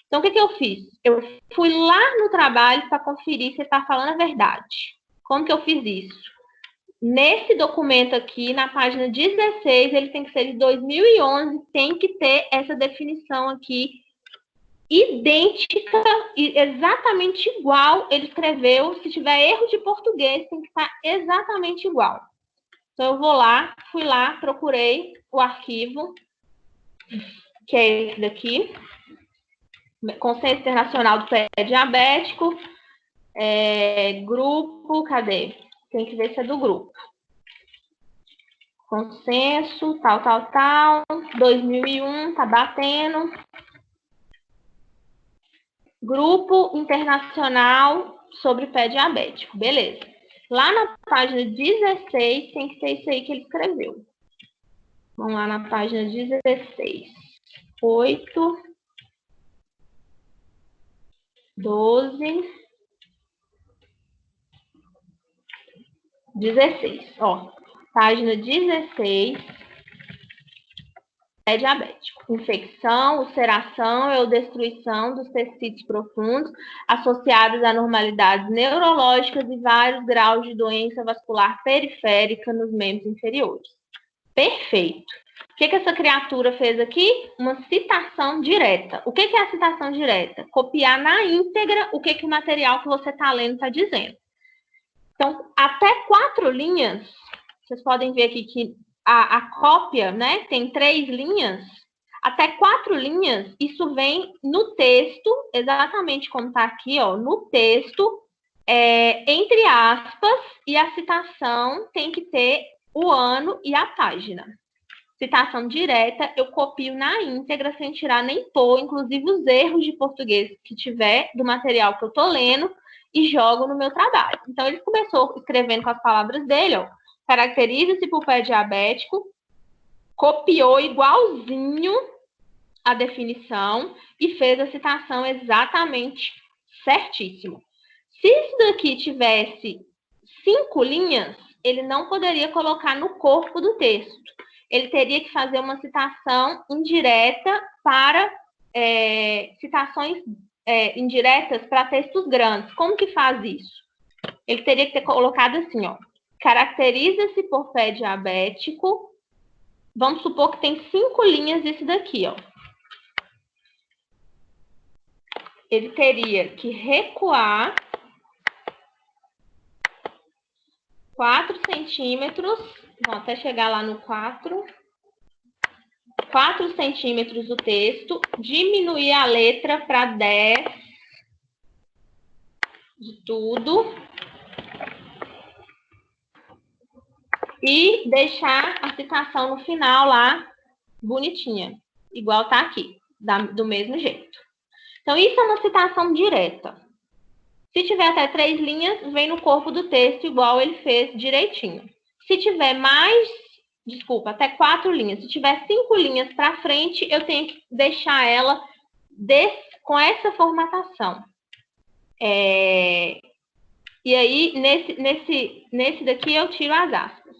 Então, o que eu fiz? Eu fui lá no trabalho para conferir se está falando a verdade. Como que eu fiz isso? Nesse documento aqui, na página 16, ele tem que ser de 2011, tem que ter essa definição aqui, idêntica e exatamente igual ele escreveu. Se tiver erro de português, tem que estar exatamente igual. Então, eu vou lá, fui lá, procurei o arquivo, que é esse daqui, Consenso Internacional do Pé Diabético, grupo, cadê? Tem que ver se é do grupo. Consenso, tal, 2001, tá batendo. Grupo Internacional sobre Pé Diabético, beleza. Lá na página 16 tem que ser isso aí que ele escreveu. Vamos lá na página 16. 8, 12, 16. Ó, página 16. É diabético. Infecção, ulceração ou destruição dos tecidos profundos associados a anormalidades neurológicas e vários graus de doença vascular periférica nos membros inferiores. Perfeito. O que essa criatura fez aqui? Uma citação direta. O que é a citação direta? Copiar na íntegra o que o material que você está lendo está dizendo. Então, até 4 linhas, vocês podem ver aqui que a cópia, né, tem 3 linhas, até 4 linhas, isso vem no texto, exatamente como está aqui, ó, no texto, entre aspas, e a citação tem que ter o ano e a página. Citação direta, eu copio na íntegra, sem tirar nem pôr, inclusive os erros de português que tiver do material que eu estou lendo, e jogo no meu trabalho. Então, ele começou escrevendo com as palavras dele, ó, caracteriza-se por pé diabético, copiou igualzinho a definição e fez a citação exatamente certíssimo. Se isso daqui tivesse 5 linhas, ele não poderia colocar no corpo do texto. Ele teria que fazer uma citação indireta para citações indiretas para textos grandes. Como que faz isso? Ele teria que ter colocado assim, ó. Caracteriza-se por pé diabético. Vamos supor que tem 5 linhas isso daqui, ó. Ele teria que recuar 4 centímetros, vou até chegar lá no 4 centímetros do texto, diminuir a letra para 10 de tudo e deixar a citação no final lá bonitinha, igual tá aqui, do mesmo jeito. Então, isso é uma citação direta. Se tiver até 3 linhas, vem no corpo do texto, igual ele fez direitinho. Se tiver até 4 linhas. Se tiver 5 linhas para frente, eu tenho que deixar ela com essa formatação. E aí, nesse daqui, eu tiro as aspas.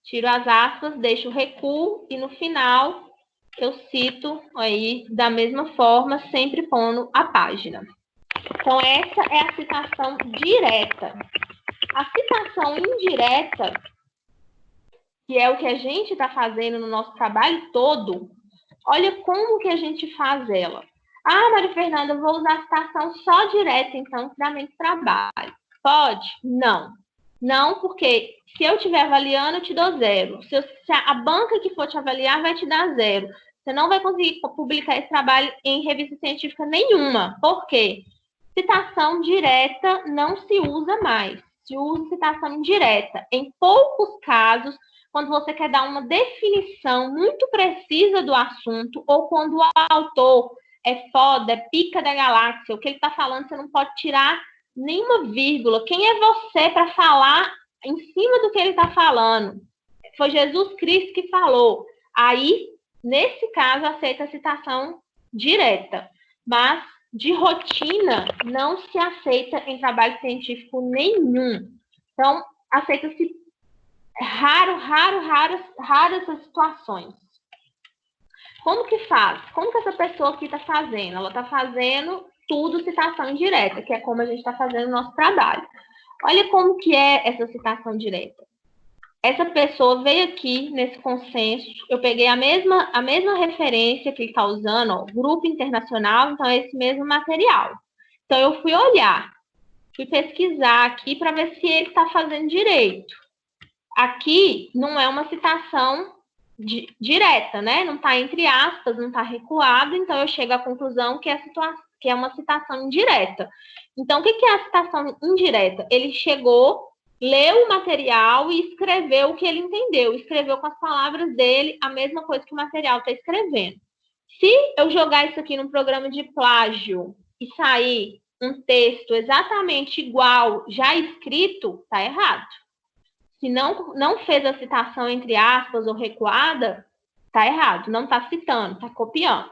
Tiro as aspas, deixo o recuo e no final eu cito aí da mesma forma, sempre pondo a página. Então, essa é a citação direta. A citação indireta, que é o que a gente está fazendo no nosso trabalho todo, olha como que a gente faz ela. Ah, Maria Fernanda, eu vou usar a citação só direta, então, que dá menos trabalho. Pode? Não. Não, porque se eu estiver avaliando, eu te dou 0. Se a banca que for te avaliar vai te dar 0. Você não vai conseguir publicar esse trabalho em revista científica nenhuma. Por quê? Citação direta não se usa mais. Se usa citação indireta. Em poucos casos, quando você quer dar uma definição muito precisa do assunto, ou quando o autor é foda, é pica da galáxia, o que ele está falando, você não pode tirar nenhuma vírgula. Quem é você para falar em cima do que ele está falando? Foi Jesus Cristo que falou. Aí, nesse caso, aceita a citação direta. Mas, de rotina, não se aceita em trabalho científico nenhum. Então, aceita-se raras essas situações. Como que faz? Como que essa pessoa aqui está fazendo? Ela está fazendo tudo citação indireta, que é como a gente está fazendo o nosso trabalho. Olha como que é essa citação direta. Essa pessoa veio aqui nesse consenso, eu peguei a mesma referência que ele está usando, ó, grupo internacional, então é esse mesmo material. Então, eu fui olhar, fui pesquisar aqui para ver se ele está fazendo direito. Aqui não é uma citação direta, né? Não está entre aspas, não está recuado, então eu chego à conclusão que é uma citação indireta. Então, o que é a citação indireta? Ele chegou, leu o material e escreveu o que ele entendeu. Escreveu com as palavras dele a mesma coisa que o material está escrevendo. Se eu jogar isso aqui num programa de plágio e sair um texto exatamente igual, já escrito, está errado. Se não fez a citação entre aspas ou recuada, Tá errado, não tá citando, tá copiando.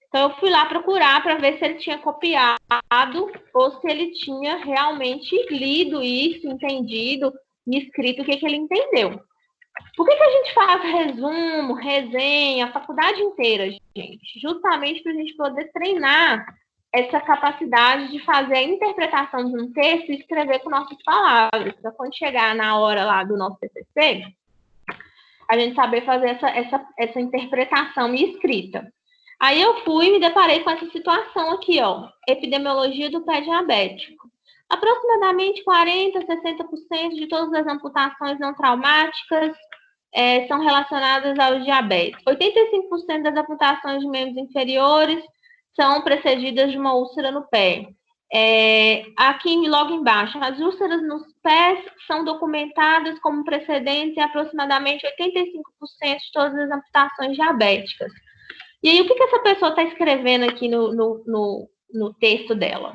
Então, eu fui lá procurar para ver se ele tinha copiado ou se ele tinha realmente lido isso, entendido, me escrito o que ele entendeu. Por que a gente faz resumo, resenha, a faculdade inteira, gente? Justamente para a gente poder treinar essa capacidade de fazer a interpretação de um texto e escrever com nossas palavras. Para quando chegar na hora lá do nosso TCC, a gente saber fazer essa interpretação e escrita. Aí eu fui e me deparei com essa situação aqui, ó, epidemiologia do pé diabético. Aproximadamente 40% a 60% de todas as amputações não traumáticas são relacionadas ao diabetes. 85% das amputações de membros inferiores são precedidas de uma úlcera no pé. Aqui logo embaixo, as úlceras nos pés são documentadas como precedentes em aproximadamente 85% de todas as amputações diabéticas. E aí, o que essa pessoa está escrevendo aqui no texto dela?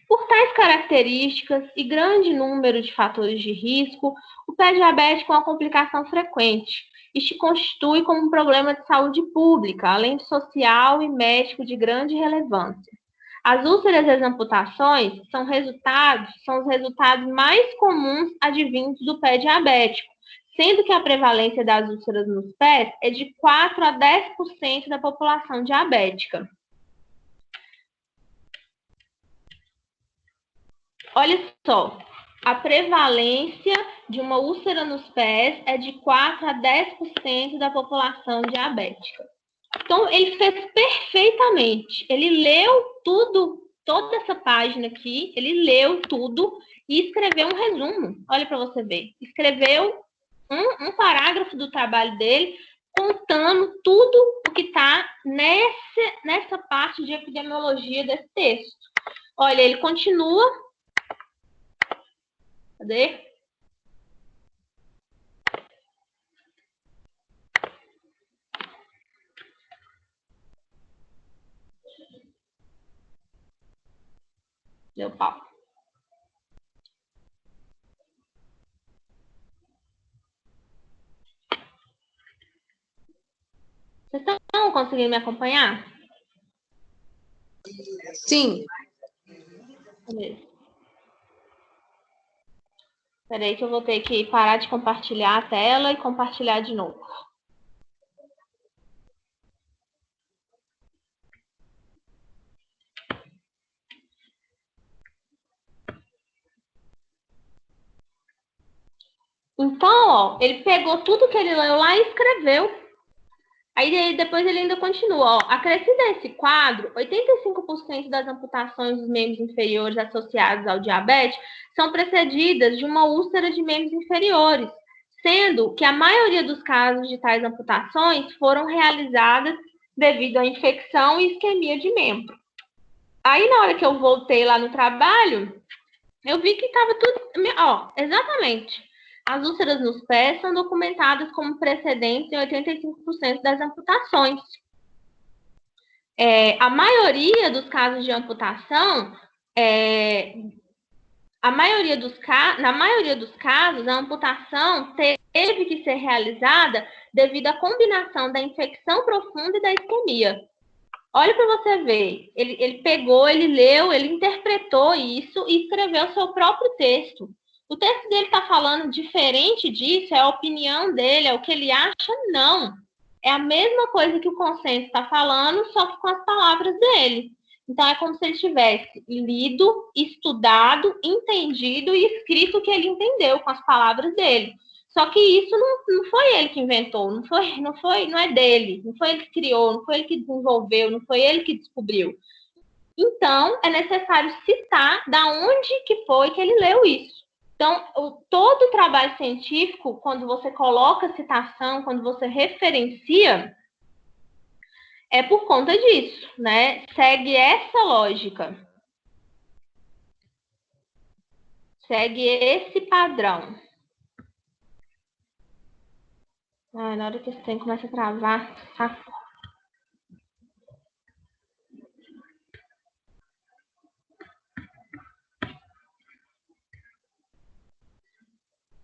Por tais características e grande número de fatores de risco, o pé diabético é uma complicação frequente e se constitui como um problema de saúde pública, além de social e médico de grande relevância. As úlceras e as amputações são os resultados mais comuns advindos do pé diabético, sendo que a prevalência das úlceras nos pés é de 4 a 10% da população diabética. Olha só, a prevalência de uma úlcera nos pés é de 4 a 10% da população diabética. Então, ele fez perfeitamente. Ele leu tudo, toda essa página aqui, ele leu tudo e escreveu um resumo. Olha para você ver. Escreveu um parágrafo do trabalho dele contando tudo o que está nessa parte de epidemiologia desse texto. Olha, ele continua. Cadê? Deu pau. Vocês estão conseguindo me acompanhar? Sim. Beleza. Espera aí que eu vou ter que parar de compartilhar a tela e compartilhar de novo. Então, ó, ele pegou tudo que ele leu lá e escreveu. Aí depois ele ainda continua, ó. Acrescido a esse quadro, 85% das amputações dos membros inferiores associadas ao diabetes são precedidas de uma úlcera de membros inferiores, sendo que a maioria dos casos de tais amputações foram realizadas devido à infecção e isquemia de membro. Aí, na hora que eu voltei lá no trabalho, eu vi que estava tudo, ó, exatamente. As úlceras nos pés são documentadas como precedentes em 85% das amputações. A maioria dos casos de amputação, na maioria dos casos, a amputação teve que ser realizada devido à combinação da infecção profunda e da isquemia. Olha para você ver, ele pegou, ele leu, ele interpretou isso e escreveu seu próprio texto. O texto dele está falando diferente disso, é a opinião dele, é o que ele acha? Não. É a mesma coisa que o consenso está falando, só que com as palavras dele. Então, é como se ele tivesse lido, estudado, entendido e escrito o que ele entendeu com as palavras dele. Só que isso não foi ele que inventou, não é dele, não foi ele que criou, não foi ele que desenvolveu, não foi ele que descobriu. Então, é necessário citar da onde que foi que ele leu isso. Então, todo o trabalho científico, quando você coloca citação, quando você referencia, é por conta disso, né? Segue essa lógica. Segue esse padrão. Na hora que esse trem começa a travar, tá?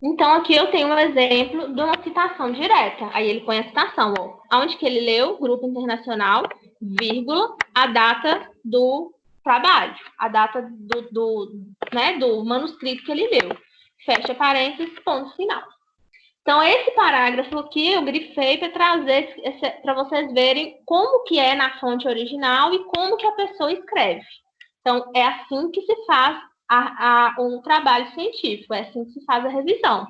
Então, aqui eu tenho um exemplo de uma citação direta. Aí ele põe a citação, ó. Onde que ele leu, grupo internacional, vírgula, a data do trabalho, a data do manuscrito que ele leu. Fecha parênteses, ponto final. Então, esse parágrafo aqui eu grifei para trazer, para vocês verem como que é na fonte original e como que a pessoa escreve. Então, é assim que se faz um trabalho científico, é assim que se faz a revisão.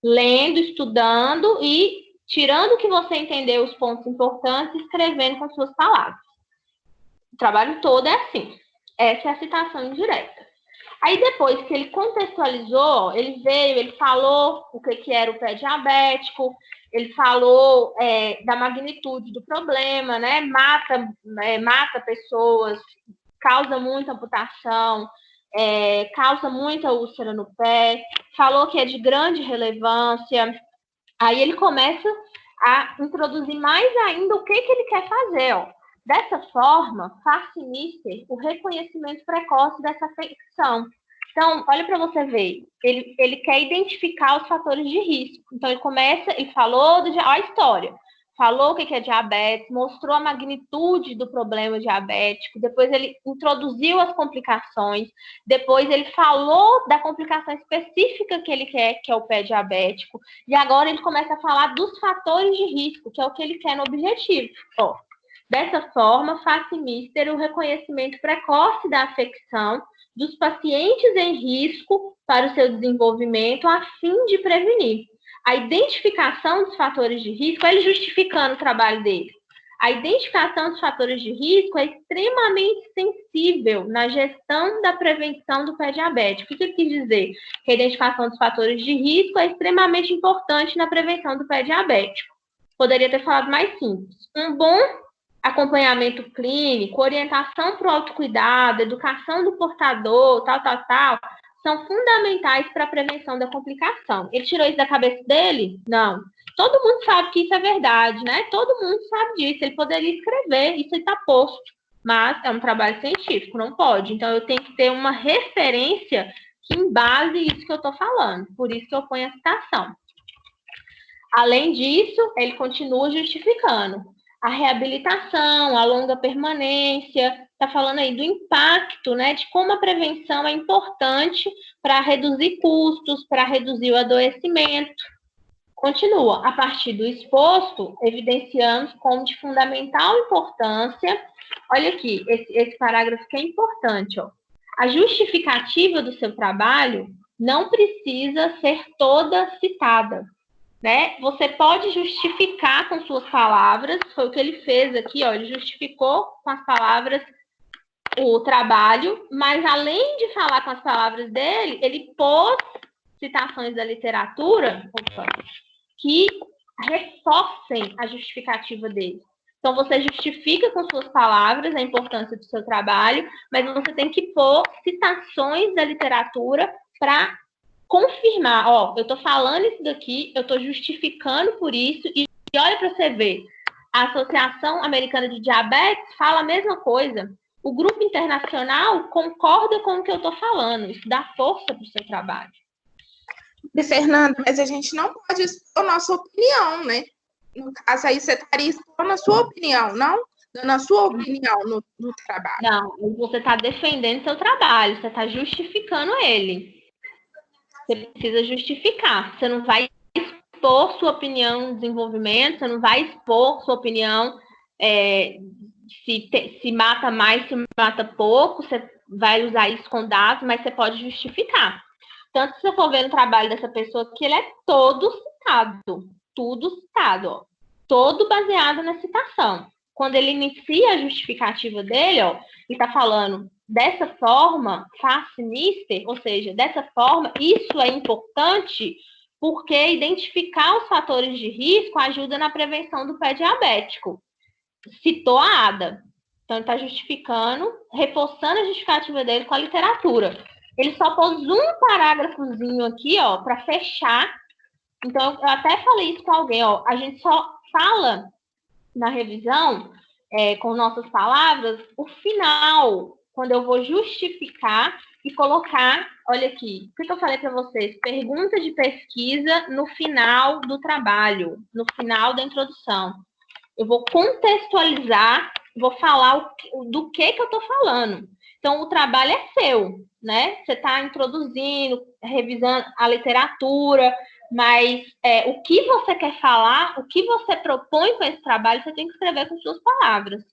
Lendo, estudando e tirando o que você entendeu, os pontos importantes, e escrevendo com suas palavras. O trabalho todo é assim. Essa é a citação indireta. Aí, depois que ele contextualizou, ele veio, ele falou o que era o pé diabético, ele falou da magnitude do problema, né? Mata pessoas, causa muita amputação, causa muita úlcera no pé, falou que é de grande relevância. Aí ele começa a introduzir mais ainda o que ele quer fazer, ó. Dessa forma, faz-se o reconhecimento precoce dessa afecção. Então, olha para você ver, ele quer identificar os fatores de risco. Então, ele falou a história, falou o que é diabetes, mostrou a magnitude do problema diabético, depois ele introduziu as complicações, depois ele falou da complicação específica que ele quer, que é o pé diabético, e agora ele começa a falar dos fatores de risco, que é o que ele quer no objetivo. Ó, dessa forma, faz-se o reconhecimento precoce da afecção dos pacientes em risco para o seu desenvolvimento, a fim de prevenir. A identificação dos fatores de risco, ele justificando o trabalho dele. A identificação dos fatores de risco é extremamente sensível na gestão da prevenção do pé diabético. O que ele quis dizer? Que a identificação dos fatores de risco é extremamente importante na prevenção do pé diabético. Poderia ter falado mais simples. Um bom acompanhamento clínico, orientação para o autocuidado, educação do portador, tal, são fundamentais para a prevenção da complicação. Ele tirou isso da cabeça dele? Não. Todo mundo sabe que isso é verdade, né? Todo mundo sabe disso. Ele poderia escrever, isso está posto. Mas é um trabalho científico, não pode. Então, eu tenho que ter uma referência que embase isso que eu estou falando. Por isso que eu ponho a citação. Além disso, ele continua justificando a reabilitação, a longa permanência, está falando aí do impacto, né, de como a prevenção é importante para reduzir custos, para reduzir o adoecimento. Continua, a partir do exposto, evidenciamos como de fundamental importância, olha aqui, esse parágrafo que é importante, ó. A justificativa do seu trabalho não precisa ser toda citada, né? Você pode justificar com suas palavras, foi o que ele fez aqui, ó, ele justificou com as palavras o trabalho, mas além de falar com as palavras dele, ele pôs citações da literatura que reforcem a justificativa dele. Então, você justifica com suas palavras a importância do seu trabalho, mas você tem que pôr citações da literatura para confirmar, ó, eu estou falando isso daqui, eu estou justificando por isso, e olha para você ver, a Associação Americana de Diabetes fala a mesma coisa, o grupo internacional concorda com o que eu estou falando, isso dá força para o seu trabalho. Fernanda, mas a gente não pode expor nossa opinião, né? No caso aí, você estaria expondo a sua opinião, não? Dando a sua opinião no trabalho. Não, você está defendendo seu trabalho, você está justificando ele. Você precisa justificar. Você não vai expor sua opinião no desenvolvimento, você não vai expor sua opinião se mata mais, se mata pouco, você vai usar isso com dados, mas você pode justificar. Tanto se você for ver no trabalho dessa pessoa que ele é todo citado, tudo citado, ó, todo baseado na citação. Quando ele inicia a justificativa dele, ó, ele está falando dessa forma, faz-se, ou seja, dessa forma, isso é importante porque identificar os fatores de risco ajuda na prevenção do pé diabético. Citou a ADA. Então, ele está justificando, reforçando a justificativa dele com a literatura. Ele só pôs um parágrafozinho aqui, ó, para fechar. Então, eu até falei isso com alguém, ó, a gente só fala na revisão, com nossas palavras, o final, quando eu vou justificar e colocar, olha aqui, o que eu falei para vocês? Pergunta de pesquisa no final do trabalho, no final da introdução. Eu vou contextualizar, vou falar do que eu estou falando. Então, o trabalho é seu, né? Você está introduzindo, revisando a literatura, mas o que você quer falar, o que você propõe com esse trabalho, você tem que escrever com suas palavras.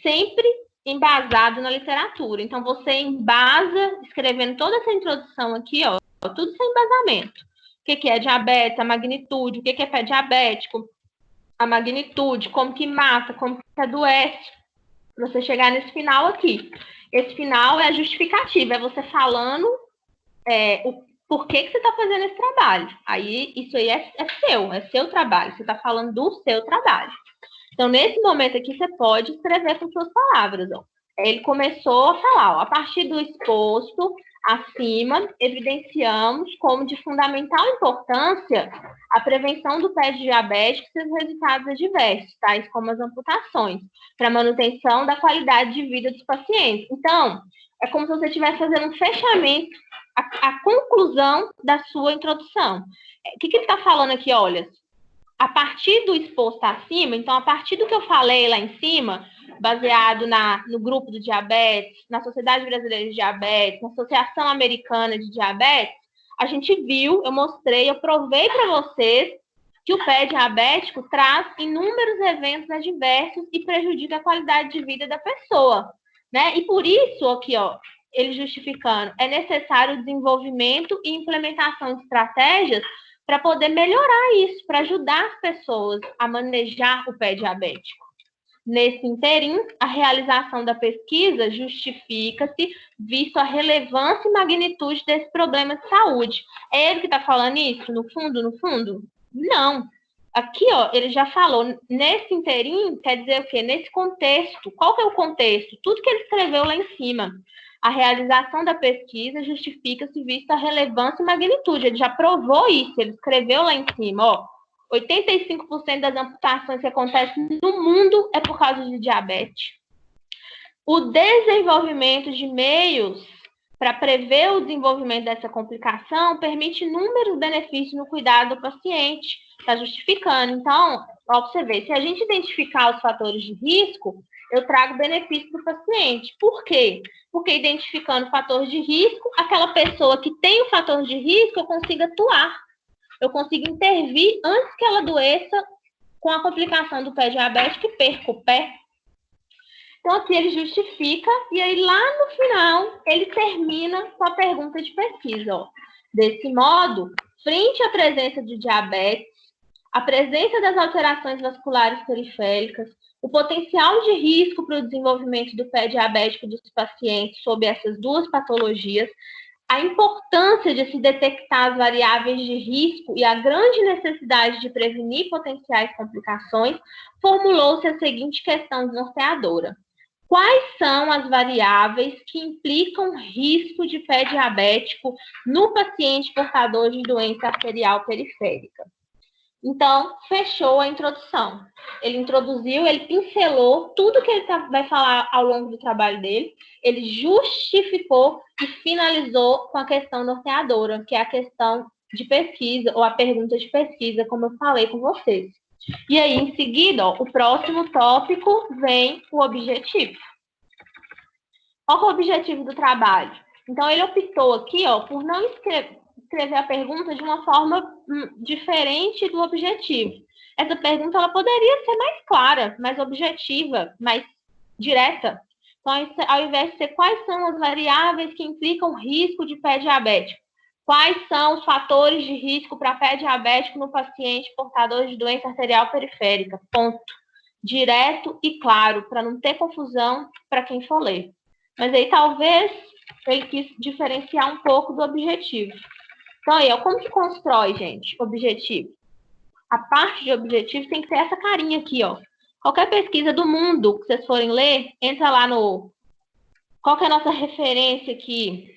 Sempre embasado na literatura. Então, você embasa, escrevendo toda essa introdução aqui, ó, tudo sem embasamento. O que é diabetes, a magnitude, o que é pé diabético, a magnitude, como que mata, como que adoece. Você chegar nesse final aqui. Esse final é a justificativa, é você falando o porquê que você está fazendo esse trabalho. Aí, isso aí é seu trabalho. Você está falando do seu trabalho. Então, nesse momento aqui, você pode escrever com suas palavras. Ó. Ele começou a falar, ó, a partir do exposto acima, evidenciamos como de fundamental importância a prevenção do pé diabético e seus resultados adversos, tais como as amputações, para a manutenção da qualidade de vida dos pacientes. Então, é como se você estivesse fazendo um fechamento, a conclusão da sua introdução. O que ele está falando aqui? Olha, a partir do exposto acima, então, a partir do que eu falei lá em cima, baseado no grupo do diabetes, na Sociedade Brasileira de Diabetes, na Associação Americana de Diabetes, a gente viu, eu mostrei, eu provei para vocês que o pé diabético traz inúmeros eventos adversos e prejudica a qualidade de vida da pessoa, né? E por isso, aqui, ó, ele justificando, é necessário o desenvolvimento e implementação de estratégias para poder melhorar isso, para ajudar as pessoas a manejar o pé diabético. Nesse interim, a realização da pesquisa justifica-se, visto a relevância e magnitude desse problema de saúde. É ele que está falando isso, no fundo? Não. Aqui, ó, ele já falou, nesse interim, quer dizer o quê? Nesse contexto. Qual que é o contexto? Tudo que ele escreveu lá em cima. A realização da pesquisa justifica-se vista a relevância e magnitude. Ele já provou isso, ele escreveu lá em cima, ó. 85% das amputações que acontecem no mundo é por causa de diabetes. O desenvolvimento de meios para prever o desenvolvimento dessa complicação permite inúmeros benefícios no cuidado do paciente. Está justificando. Então, ó, você ver, se a gente identificar os fatores de risco, eu trago benefício para o paciente. Por quê? Porque identificando fatores de risco, aquela pessoa que tem o fator de risco, eu consigo atuar. Eu consigo intervir antes que ela adoeça com a complicação do pé diabético e perca o pé. Então, aqui ele justifica, e aí lá no final, ele termina com a pergunta de pesquisa. Ó. Desse modo, frente à presença de diabetes, a presença das alterações vasculares periféricas, o potencial de risco para o desenvolvimento do pé diabético dos pacientes sob essas duas patologias, a importância de se detectar as variáveis de risco e a grande necessidade de prevenir potenciais complicações, formulou-se a seguinte questão norteadora. Quais são as variáveis que implicam risco de pé diabético no paciente portador de doença arterial periférica? Então, fechou a introdução. Ele introduziu, ele pincelou tudo que ele vai falar ao longo do trabalho dele, ele justificou e finalizou com a questão norteadora, que é a questão de pesquisa, ou a pergunta de pesquisa, como eu falei com vocês. E aí, em seguida, ó, o próximo tópico vem o objetivo. Qual é o objetivo do trabalho? Então, ele optou aqui, ó, por não escrever a pergunta de uma forma diferente do objetivo. Essa pergunta ela poderia ser mais clara, mais objetiva, mais direta. Então, ao invés de ser quais são as variáveis que implicam risco de pé diabético, quais são os fatores de risco para pé diabético no paciente portador de doença arterial periférica, ponto. Direto e claro, para não ter confusão para quem for ler. Mas aí talvez ele quis diferenciar um pouco do objetivo. Então, aí, ó, como que constrói, gente, objetivo? A parte de objetivo tem que ter essa carinha aqui, ó. Qualquer pesquisa do mundo que vocês forem ler, entra lá no... Qual que é a nossa referência aqui?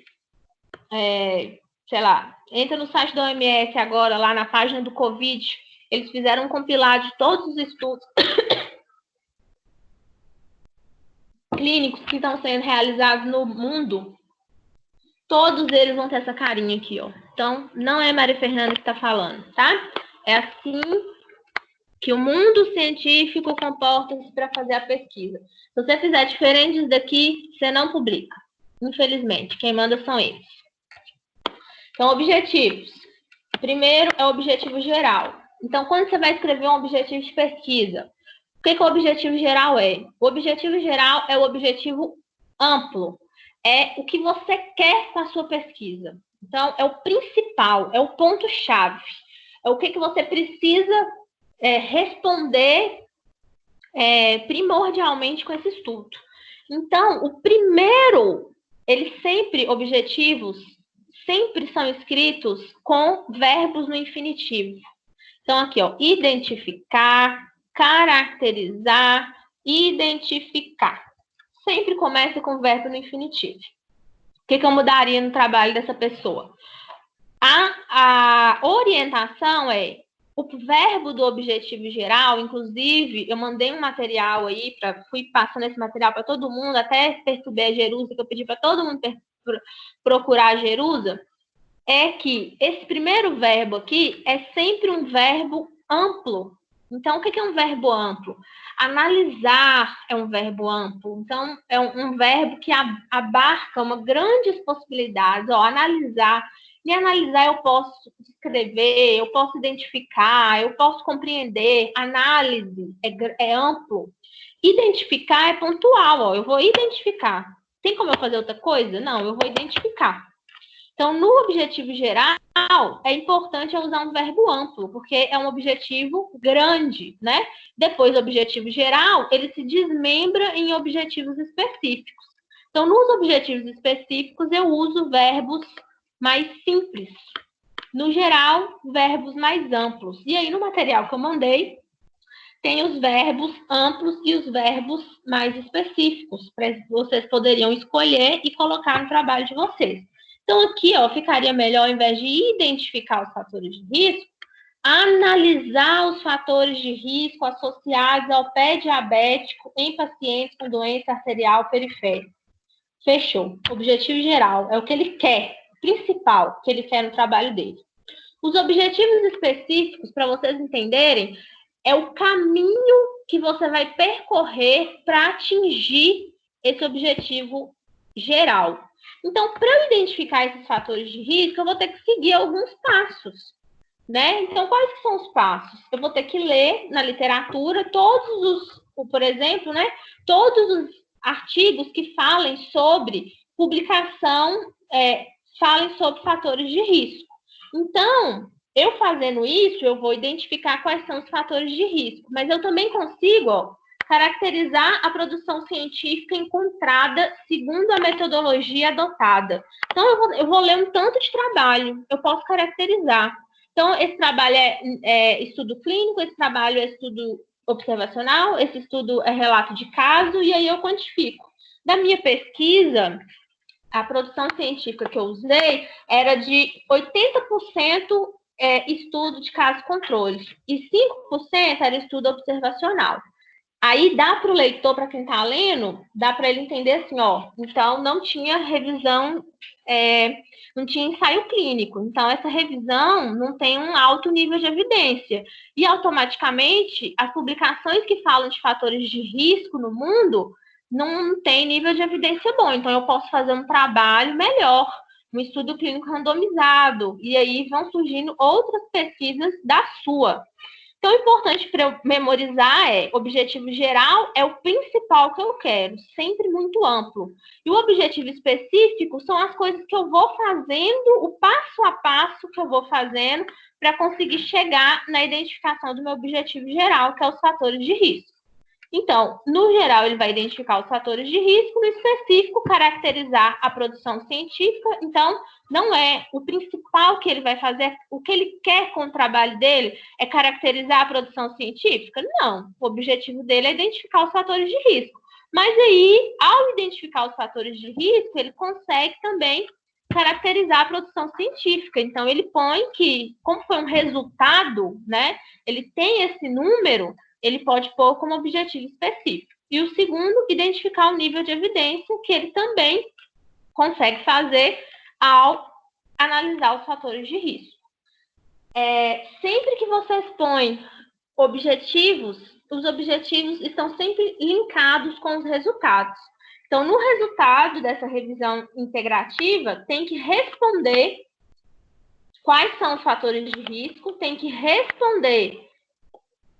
Sei lá, entra no site da OMS agora, lá na página do Covid. Eles fizeram um compilado de todos os estudos. clínicos que estão sendo realizados no mundo, todos eles vão ter essa carinha aqui, ó. Então, não é Maria Fernanda que está falando, tá? É assim que o mundo científico comporta-se para fazer a pesquisa. Se você fizer diferente disso daqui, você não publica. Infelizmente, quem manda são eles. Então, objetivos. Primeiro é o objetivo geral. Então, quando você vai escrever um objetivo de pesquisa, o que o objetivo geral é? O objetivo geral é o objetivo amplo. É o que você quer com a sua pesquisa. Então, é o principal, é o ponto-chave. É o que você precisa responder primordialmente com esse estudo. Então, o primeiro, objetivos sempre são escritos com verbos no infinitivo. Então, aqui, ó, identificar, caracterizar, identificar. Sempre começa com verbo no infinitivo. O que eu mudaria no trabalho dessa pessoa? A orientação é o verbo do objetivo geral. Inclusive, eu mandei um material aí, fui passando esse material para todo mundo, até perturbar a Jerusa, que eu pedi para todo mundo procurar a Jerusa, é que esse primeiro verbo aqui é sempre um verbo amplo. Então, o que é um verbo amplo? Analisar é um verbo amplo. Então, é um verbo que abarca grandes possibilidades. Ó, analisar. E analisar eu posso escrever, eu posso identificar, eu posso compreender. Análise é amplo. Identificar é pontual. Ó, eu vou identificar. Tem como eu fazer outra coisa? Não, eu vou identificar. Então, no objetivo geral, é importante eu usar um verbo amplo, porque é um objetivo grande, né? Depois do objetivo geral, ele se desmembra em objetivos específicos. Então, nos objetivos específicos, eu uso verbos mais simples. No geral, verbos mais amplos. E aí, no material que eu mandei, tem os verbos amplos e os verbos mais específicos, para vocês poderiam escolher e colocar no trabalho de vocês. Então, aqui, ó, ficaria melhor, ao invés de identificar os fatores de risco, analisar os fatores de risco associados ao pé diabético em pacientes com doença arterial periférica. Fechou. Objetivo geral é o que ele quer, principal que ele quer no trabalho dele. Os objetivos específicos, para vocês entenderem, é o caminho que você vai percorrer para atingir esse objetivo geral. Então, para eu identificar esses fatores de risco, eu vou ter que seguir alguns passos, né? Então, quais que são os passos? Eu vou ter que ler na literatura por exemplo, né? Todos os artigos que falem sobre publicação, falem sobre fatores de risco. Então, eu fazendo isso, eu vou identificar quais são os fatores de risco, mas eu também consigo, caracterizar a produção científica encontrada segundo a metodologia adotada. Então, eu vou ler um tanto de trabalho, eu posso caracterizar. Então, esse trabalho é estudo clínico, esse trabalho é estudo observacional, esse estudo é relato de caso, e aí eu quantifico. Da minha pesquisa, a produção científica que eu usei era de 80% estudo de caso-controle, e 5% era estudo observacional. Aí dá para o leitor, para quem está lendo, dá para ele entender assim, ó, então não tinha revisão, não tinha ensaio clínico. Então, essa revisão não tem um alto nível de evidência. E, automaticamente, as publicações que falam de fatores de risco no mundo não tem nível de evidência bom. Então, eu posso fazer um trabalho melhor, um estudo clínico randomizado. E aí vão surgindo outras pesquisas da sua. Então, o importante para eu memorizar objetivo geral é o principal que eu quero, sempre muito amplo. E o objetivo específico são as coisas que eu vou fazendo, o passo a passo que eu vou fazendo para conseguir chegar na identificação do meu objetivo geral, que é os fatores de risco. Então, no geral, ele vai identificar os fatores de risco, no específico, caracterizar a produção científica. Então, não é o principal que ele vai fazer, o que ele quer com o trabalho dele é caracterizar a produção científica? Não, o objetivo dele é identificar os fatores de risco. Mas aí, ao identificar os fatores de risco, ele consegue também caracterizar a produção científica. Então, ele põe que, como foi um resultado, né, ele tem esse número, ele pode pôr como objetivo específico. E o segundo, identificar o nível de evidência que ele também consegue fazer ao analisar os fatores de risco. Sempre que você expõe objetivos, os objetivos estão sempre linkados com os resultados. Então, no resultado dessa revisão integrativa, tem que responder quais são os fatores de risco, tem que responder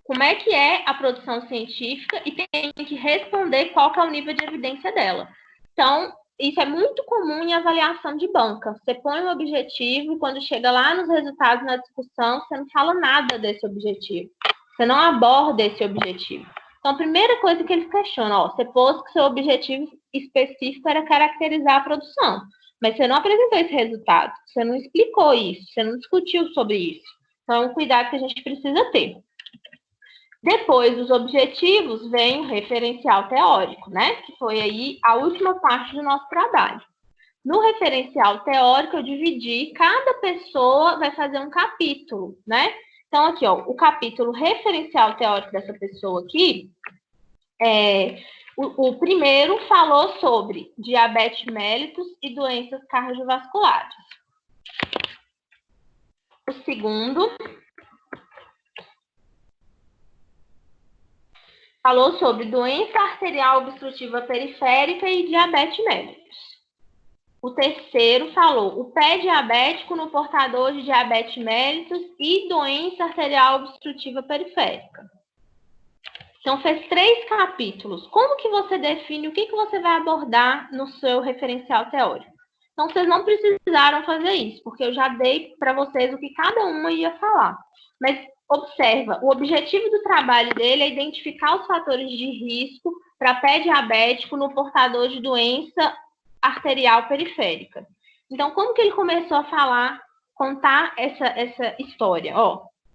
como é que é a produção científica e tem que responder qual que é o nível de evidência dela. Então, isso é muito comum em avaliação de banca. Você põe um objetivo e quando chega lá nos resultados, na discussão, você não fala nada desse objetivo. Você não aborda esse objetivo. Então, a primeira coisa que eles questionam, você pôs que seu objetivo específico era caracterizar a produção, mas você não apresentou esse resultado, você não explicou isso, você não discutiu sobre isso. Então, é um cuidado que a gente precisa ter. Depois dos objetivos, vem o referencial teórico, né? Que foi aí a última parte do nosso trabalho. No referencial teórico, eu dividi, cada pessoa vai fazer um capítulo, né? Então, aqui, ó, o capítulo referencial teórico dessa pessoa aqui, o primeiro falou sobre diabetes mellitus e doenças cardiovasculares. O segundo falou sobre doença arterial obstrutiva periférica e diabetes mellitus. O terceiro falou o pé diabético no portador de diabetes mellitus e doença arterial obstrutiva periférica. Então, fez 3 capítulos. Como que você define o que você vai abordar no seu referencial teórico? Então, vocês não precisaram fazer isso, porque eu já dei para vocês o que cada uma ia falar. Mas, observa, o objetivo do trabalho dele é identificar os fatores de risco para pé diabético no portador de doença arterial periférica. Então, como que ele começou a falar, contar essa história?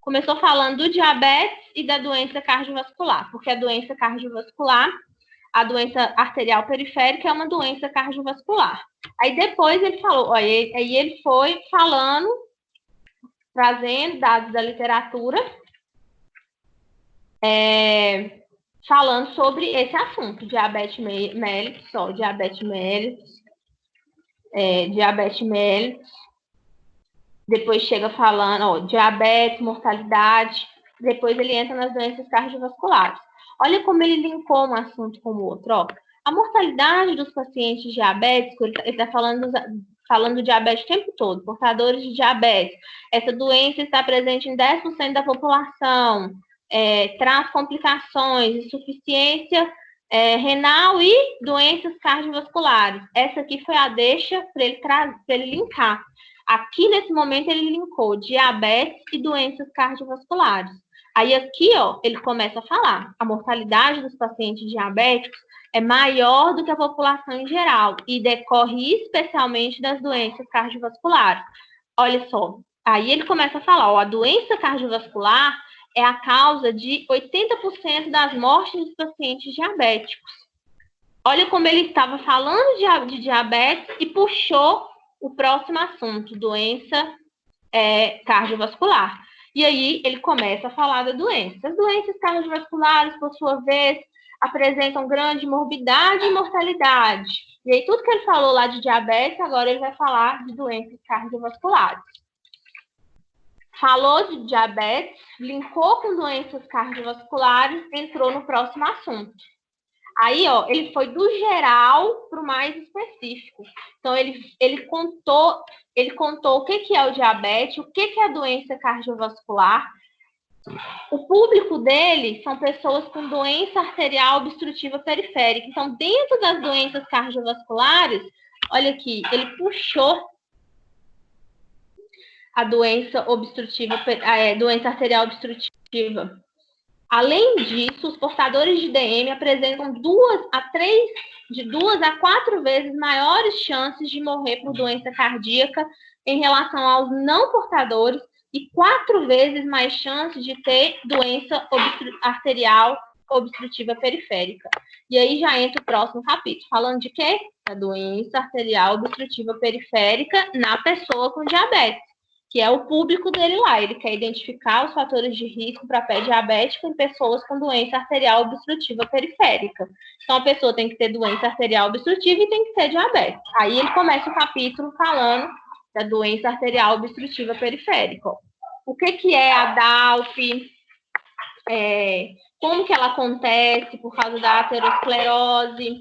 Começou falando do diabetes e da doença cardiovascular, porque a doença cardiovascular, a doença arterial periférica é uma doença cardiovascular. Aí depois ele falou, aí ele foi falando, trazendo dados da literatura, falando sobre esse assunto, diabetes mellitus, diabetes mellitus, depois chega falando, diabetes, mortalidade, depois ele entra nas doenças cardiovasculares. Olha como ele linkou um assunto com o outro, A mortalidade dos pacientes diabéticos, ele está falando do diabetes o tempo todo, portadores de diabetes. Essa doença está presente em 10% da população, traz complicações, insuficiência renal e doenças cardiovasculares. Essa aqui foi a deixa para ele linkar. Aqui, nesse momento, ele linkou diabetes e doenças cardiovasculares. Aí, aqui, ele começa a falar. A mortalidade dos pacientes diabéticos é maior do que a população em geral e decorre especialmente das doenças cardiovasculares. Olha só. Aí, ele começa a falar, a doença cardiovascular é a causa de 80% das mortes dos pacientes diabéticos. Olha como ele estava falando de diabetes e puxou o próximo assunto, doença cardiovascular. E aí ele começa a falar da doença. As doenças cardiovasculares, por sua vez, apresentam grande morbidade e mortalidade. E aí tudo que ele falou lá de diabetes, agora ele vai falar de doenças cardiovasculares. Falou de diabetes, linkou com doenças cardiovasculares, entrou no próximo assunto. Aí, ele foi do geral para o mais específico. Então, ele contou o que é o diabetes, o que é a doença cardiovascular. O público dele são pessoas com doença arterial obstrutiva periférica. Então, dentro das doenças cardiovasculares, olha aqui, ele puxou a doença doença arterial obstrutiva. Além disso, os portadores de DM apresentam de 2 a 4 vezes maiores chances de morrer por doença cardíaca em relação aos não portadores e 4 vezes mais chances de ter doença arterial obstrutiva periférica. E aí já entra o próximo capítulo, falando de quê? Da doença arterial obstrutiva periférica na pessoa com diabetes. que é o público dele lá. Ele quer identificar os fatores de risco para pé diabético em pessoas com doença arterial obstrutiva periférica. Então, a pessoa tem que ter doença arterial obstrutiva e tem que ter diabetes. Aí ele começa o capítulo falando da doença arterial obstrutiva periférica. O que é a DALP? Como que ela acontece por causa da aterosclerose.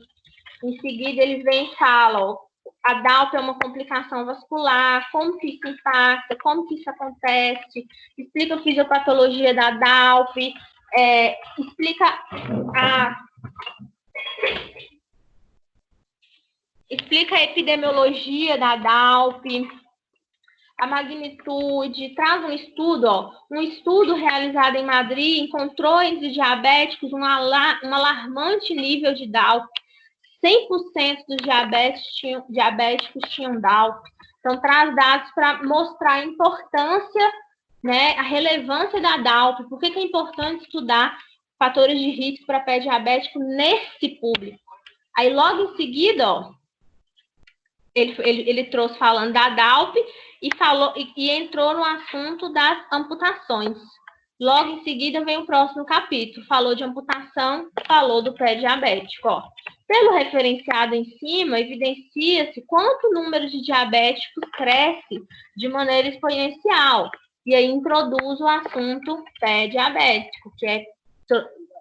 Em seguida, ele vem e fala, ó, a DALP é uma complicação vascular, como que isso impacta, como que isso acontece, explica a fisiopatologia da DALP, explica a epidemiologia da DALP, a magnitude, traz um estudo realizado em Madrid encontrou entre diabéticos um alarmante nível de DALP. 100% dos diabéticos tinham DALP. Então, traz dados para mostrar a importância, né, a relevância da DALP. Por que é importante estudar fatores de risco para pé diabético nesse público? Aí, logo em seguida, ó, ele trouxe falando da DALP e entrou no assunto das amputações. Logo em seguida vem o próximo capítulo. Falou de amputação, falou do pé diabético. Ó. Pelo referenciado em cima, evidencia-se quanto o número de diabéticos cresce de maneira exponencial. E aí introduz o assunto pé diabético, que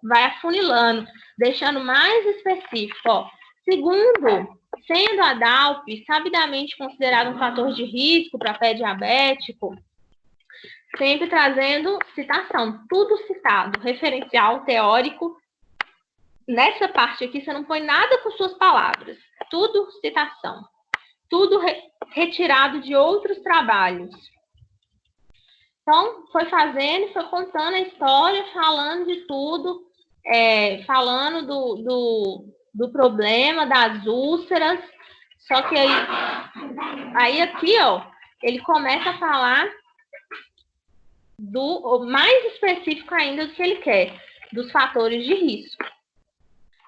vai afunilando, deixando mais específico. Ó. Segundo, sendo a DALP sabidamente considerado um fator de risco para pé diabético, sempre trazendo citação, tudo citado, referencial, teórico. Nessa parte aqui, você não põe nada com suas palavras, tudo citação, tudo retirado de outros trabalhos. Então, foi fazendo, foi contando a história, falando de tudo, falando do problema das úlceras, só que aí aqui, ó, ele começa a falar mais específico ainda do que ele quer, dos fatores de risco.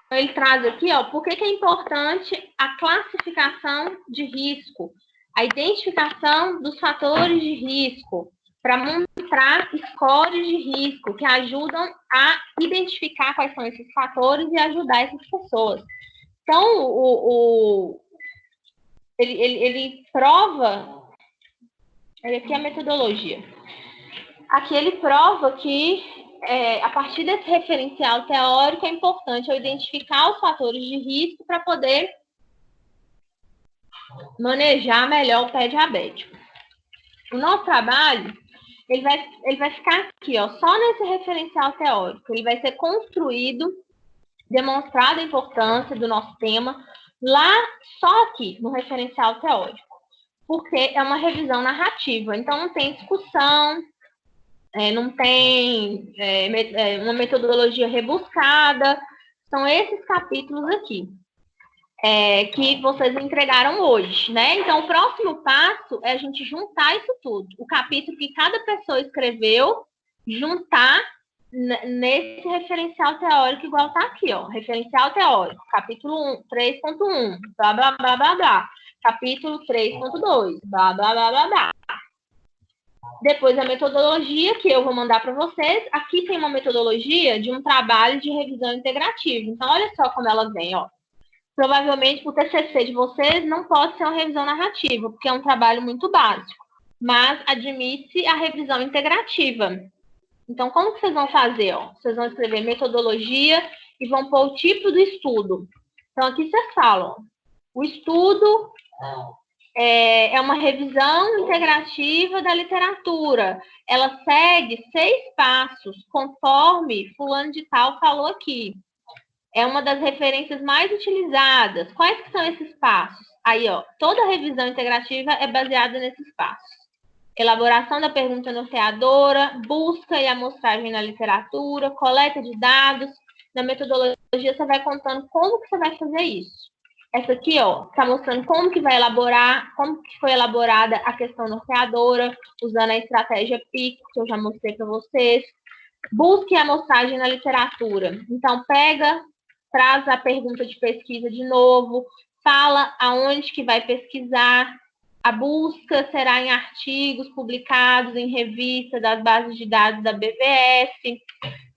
Então, ele traz aqui, ó, por que é importante a classificação de risco, a identificação dos fatores de risco, para montar scores de risco que ajudam a identificar quais são esses fatores e ajudar essas pessoas. Então, ele prova, aqui é a metodologia. Aqui ele prova que, a partir desse referencial teórico, é importante eu identificar os fatores de risco para poder manejar melhor o pé diabético. O nosso trabalho, ele vai ficar aqui, ó, só nesse referencial teórico. Ele vai ser construído, demonstrada a importância do nosso tema, lá só aqui, no referencial teórico. Porque é uma revisão narrativa, então não tem discussão, não tem uma metodologia rebuscada. São esses capítulos aqui que vocês entregaram hoje, né? Então, o próximo passo é a gente juntar isso tudo. O capítulo que cada pessoa escreveu, juntar nesse referencial teórico igual está aqui, ó. Referencial teórico, capítulo 3.1, blá, blá, blá, blá, blá. Capítulo 3.2, blá, blá, blá, blá, blá. Depois a metodologia, que eu vou mandar para vocês. Aqui tem uma metodologia de um trabalho de revisão integrativa. Então, olha só como ela vem, ó. Provavelmente, o TCC de vocês não pode ser uma revisão narrativa, porque é um trabalho muito básico. Mas admite a revisão integrativa. Então, como que vocês vão fazer? Ó? Vocês vão escrever metodologia e vão pôr o tipo do estudo. Então, aqui vocês falam, o estudo é uma revisão integrativa da literatura. Ela segue 6 passos, conforme fulano de tal falou aqui. É uma das referências mais utilizadas. Quais que são esses passos? Aí, ó, toda revisão integrativa é baseada nesses passos. Elaboração da pergunta norteadora, busca e amostragem na literatura, coleta de dados. Na metodologia, você vai contando como que você vai fazer isso. Essa aqui, ó, está mostrando como que vai elaborar, como que foi elaborada a questão norteadora, usando a estratégia PIC, que eu já mostrei para vocês. Busque a amostragem na literatura. Então, traz a pergunta de pesquisa de novo, fala aonde que vai pesquisar, A busca será em artigos publicados em revista das bases de dados da BVS,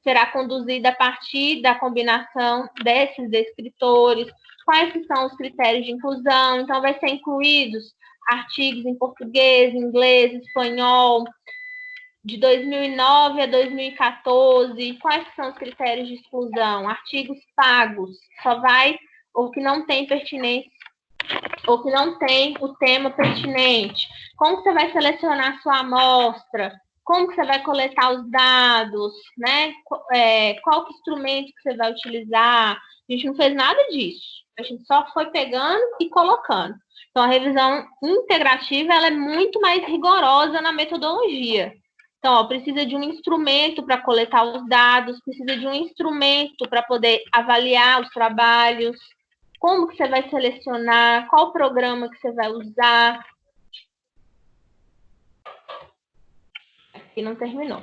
será conduzida a partir da combinação desses descritores, quais que são os critérios de inclusão, então vai ser incluídos artigos em português, inglês, espanhol, de 2009 a 2014, quais são os critérios de exclusão? Artigos pagos, só vai, ou que não tem pertinência, ou que não tem o tema pertinente. Como que você vai selecionar a sua amostra? Como que você vai coletar os dados? Né? Qual que instrumento que você vai utilizar? A gente não fez nada disso. A gente só foi pegando e colocando. Então, a revisão integrativa ela é muito mais rigorosa na metodologia. Então, ó, precisa de um instrumento para coletar os dados, precisa de um instrumento para poder avaliar os trabalhos, como que você vai selecionar, qual programa que você vai usar. Aqui não terminou.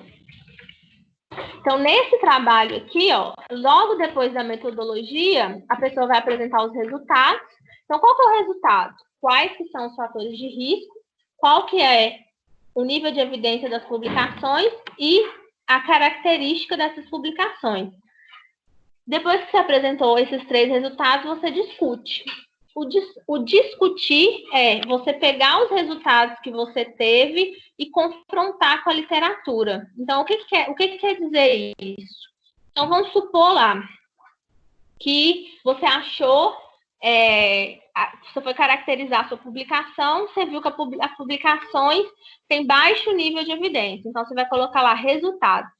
Então, nesse trabalho aqui, ó, logo depois da metodologia, a pessoa vai apresentar os resultados. Então, qual que é o resultado? Quais que são os fatores de risco? Qual que é o nível de evidência das publicações e a característica dessas publicações. Depois que você apresentou esses 3 resultados, você discute. O discutir é você pegar os resultados que você teve e confrontar com a literatura. Então, o que quer dizer isso? Então, vamos supor lá que você achou, você foi caracterizar a sua publicação, você viu que as publicações têm baixo nível de evidência. Então, você vai colocar lá resultados.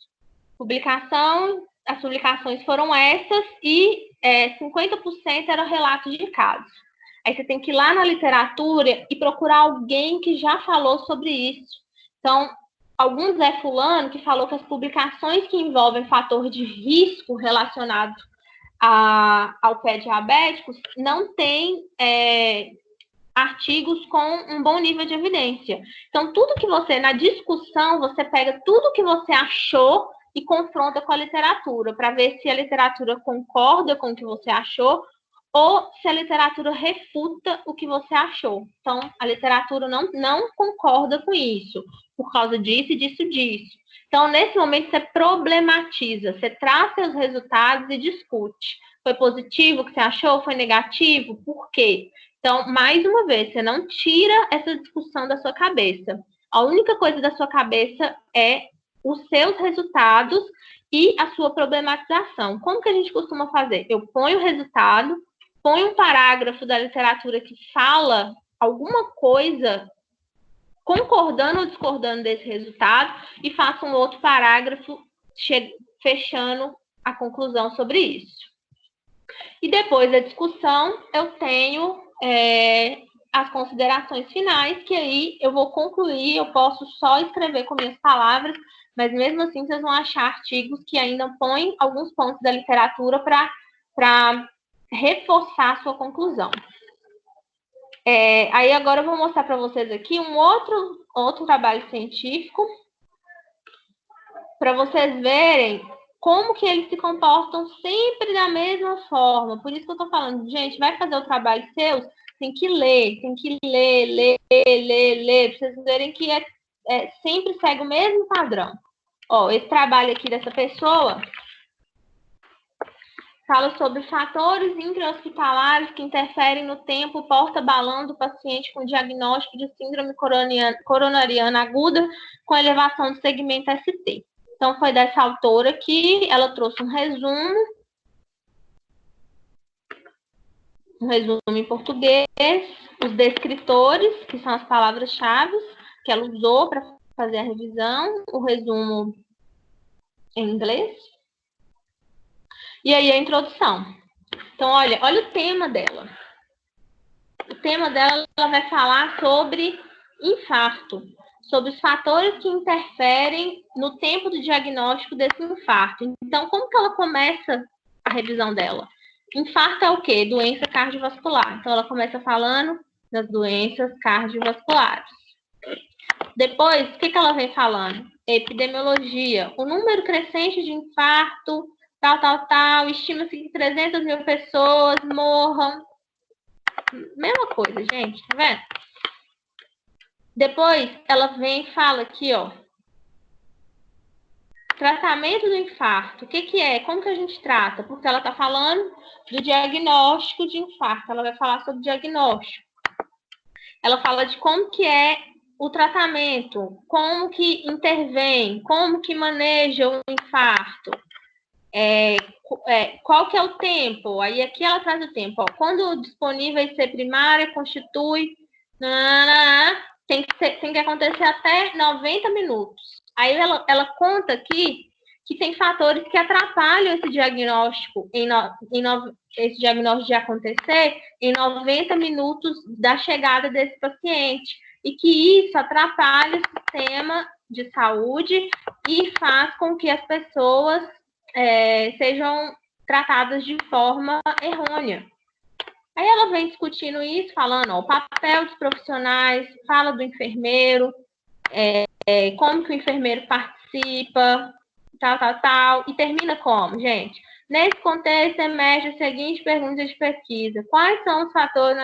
As publicações foram essas e 50% eram relatos de casos. Aí você tem que ir lá na literatura e procurar alguém que já falou sobre isso. Então, algum Zé Fulano que falou que as publicações que envolvem fator de risco relacionado ao pé diabético não tem artigos com um bom nível de evidência. Então, tudo que você, na discussão, você pega tudo que você achou e confronta com a literatura, para ver se a literatura concorda com o que você achou ou se a literatura refuta o que você achou. Então, a literatura não concorda com isso, por causa disso e disso. Então, nesse momento, você problematiza, você traz seus resultados e discute. Foi positivo o que você achou? Foi negativo? Por quê? Então, mais uma vez, você não tira essa discussão da sua cabeça. A única coisa da sua cabeça é os seus resultados e a sua problematização. Como que a gente costuma fazer? Eu ponho o resultado, ponho um parágrafo da literatura que fala alguma coisa concordando ou discordando desse resultado e faço um outro parágrafo fechando a conclusão sobre isso. E depois da discussão, eu tenho as considerações finais, que aí eu vou concluir, eu posso só escrever com minhas palavras, mas mesmo assim vocês vão achar artigos que ainda põem alguns pontos da literatura para reforçar a sua conclusão. Aí agora eu vou mostrar para vocês aqui um outro trabalho científico, para vocês verem como que eles se comportam sempre da mesma forma. Por isso que eu estou falando, gente, vai fazer o trabalho seu, tem que ler, para vocês verem que sempre segue o mesmo padrão. Ó, esse trabalho aqui dessa pessoa fala sobre fatores intra-hospitalares que interferem no tempo porta-balão do paciente com diagnóstico de síndrome coronariana aguda com elevação do segmento ST. Então, foi dessa autora que ela trouxe um resumo em português, os descritores, que são as palavras-chave que ela usou para fazer a revisão, o resumo em inglês. E aí a introdução. Então, olha o tema dela. O tema dela, ela vai falar sobre infarto, sobre os fatores que interferem no tempo do diagnóstico desse infarto. Então, como que ela começa a revisão dela? Infarto é o quê? Doença cardiovascular. Então, ela começa falando das doenças cardiovasculares. Depois, o que ela vem falando? Epidemiologia. O número crescente de infarto, tal. Estima-se que 300 mil pessoas morram. Mesma coisa, gente, tá vendo? Depois, ela vem e fala aqui, ó. Tratamento do infarto. O que que é? Como que a gente trata? Porque ela está falando do diagnóstico de infarto. Ela vai falar sobre diagnóstico. Ela fala de como que é o tratamento, como que intervém, como que maneja o infarto. Qual que é o tempo? Aí aqui ela traz o tempo. Ó. Quando disponível em ser primária, constitui... tem que acontecer até 90 minutos. Aí ela conta aqui que tem fatores que atrapalham esse diagnóstico, esse diagnóstico de acontecer em 90 minutos da chegada desse paciente. E que isso atrapalha o sistema de saúde e faz com que as pessoas sejam tratadas de forma errônea. Aí ela vem discutindo isso, falando ó, o papel dos profissionais, fala do enfermeiro, como que o enfermeiro participa, tal, e termina como, gente? Nesse contexto, emerge a seguinte pergunta de pesquisa. Quais são os fatores...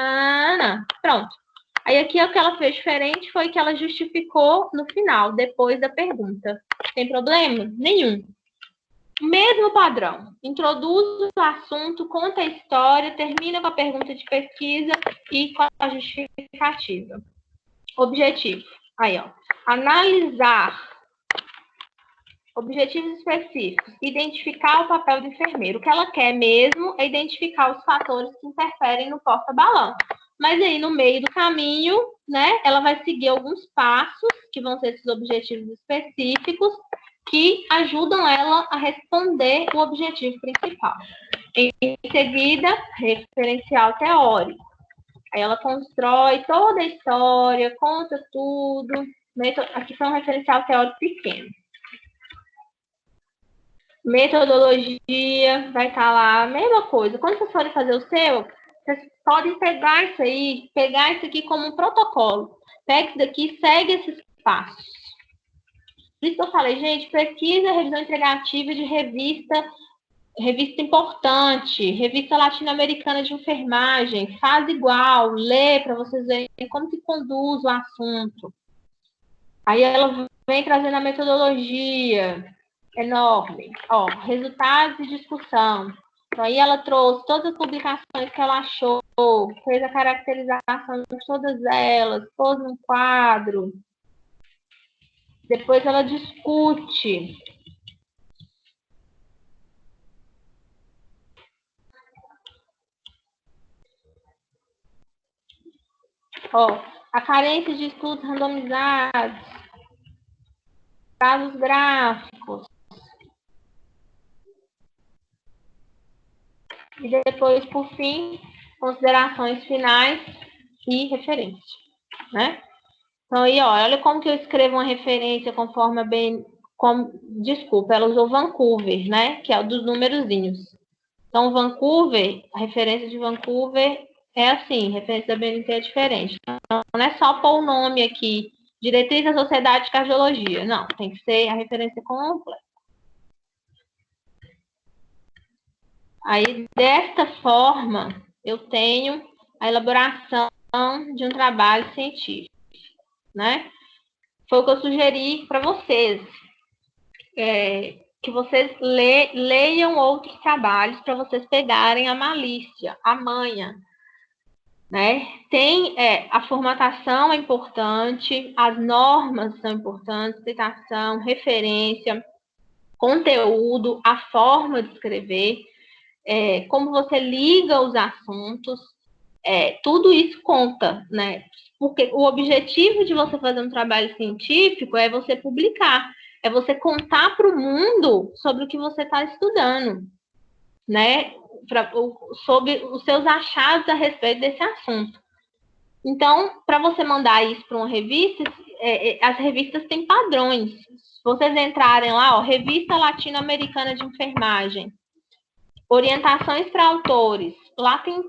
Pronto. Aí aqui o que ela fez diferente foi que ela justificou no final, depois da pergunta. Tem problema? Nenhum. Mesmo padrão. Introduz o assunto, conta a história, termina com a pergunta de pesquisa e com a justificativa. Objetivo. Aí, ó. Analisar objetivos específicos. Identificar o papel do enfermeiro. O que ela quer mesmo é identificar os fatores que interferem no porta-balão. Mas aí, no meio do caminho, né, ela vai seguir alguns passos, que vão ser esses objetivos específicos, que ajudam ela a responder o objetivo principal. Em seguida, referencial teórico. Aí ela constrói toda a história, conta tudo. Aqui foi um referencial teórico pequeno. Metodologia, vai estar lá a mesma coisa. Quando vocês forem fazer o seu, vocês podem pegar isso aí, pegar isso aqui como um protocolo. Pega isso daqui e segue esses passos. Por isso que eu falei, gente, pesquisa, revisão integrativa de revista importante, revista latino-americana de enfermagem, faz igual, lê para vocês verem como se conduz o assunto. Aí ela vem trazendo a metodologia, enorme. Ó, resultados de discussão. Então, aí ela trouxe todas as publicações que ela achou, fez a caracterização de todas elas, pôs um quadro. Depois ela discute. Ó, a carência de estudos randomizados, casos gráficos. E depois, por fim, considerações finais e referência, né? Então, aí, ó, olha como que eu escrevo uma referência conforme desculpa, ela usou Vancouver, né? Que é o dos numerozinhos. Então, Vancouver, a referência de Vancouver é assim, referência da BNT é diferente. Então, não é só pôr o nome aqui, Diretriz da Sociedade de Cardiologia. Não, tem que ser a referência completa. Aí, desta forma, eu tenho a elaboração de um trabalho científico, né? Foi o que eu sugeri para vocês, que vocês leiam outros trabalhos para vocês pegarem a malícia, a manha, né? A formatação é importante, as normas são importantes, citação, referência, conteúdo, a forma de escrever, como você liga os assuntos, tudo isso conta, né? Porque o objetivo de você fazer um trabalho científico é você publicar, é você contar para o mundo sobre o que você está estudando, né? Sobre os seus achados a respeito desse assunto. Então, para você mandar isso para uma revista, as revistas têm padrões. Se vocês entrarem lá, ó, Revista Latino-Americana de Enfermagem, orientações para autores, lá tem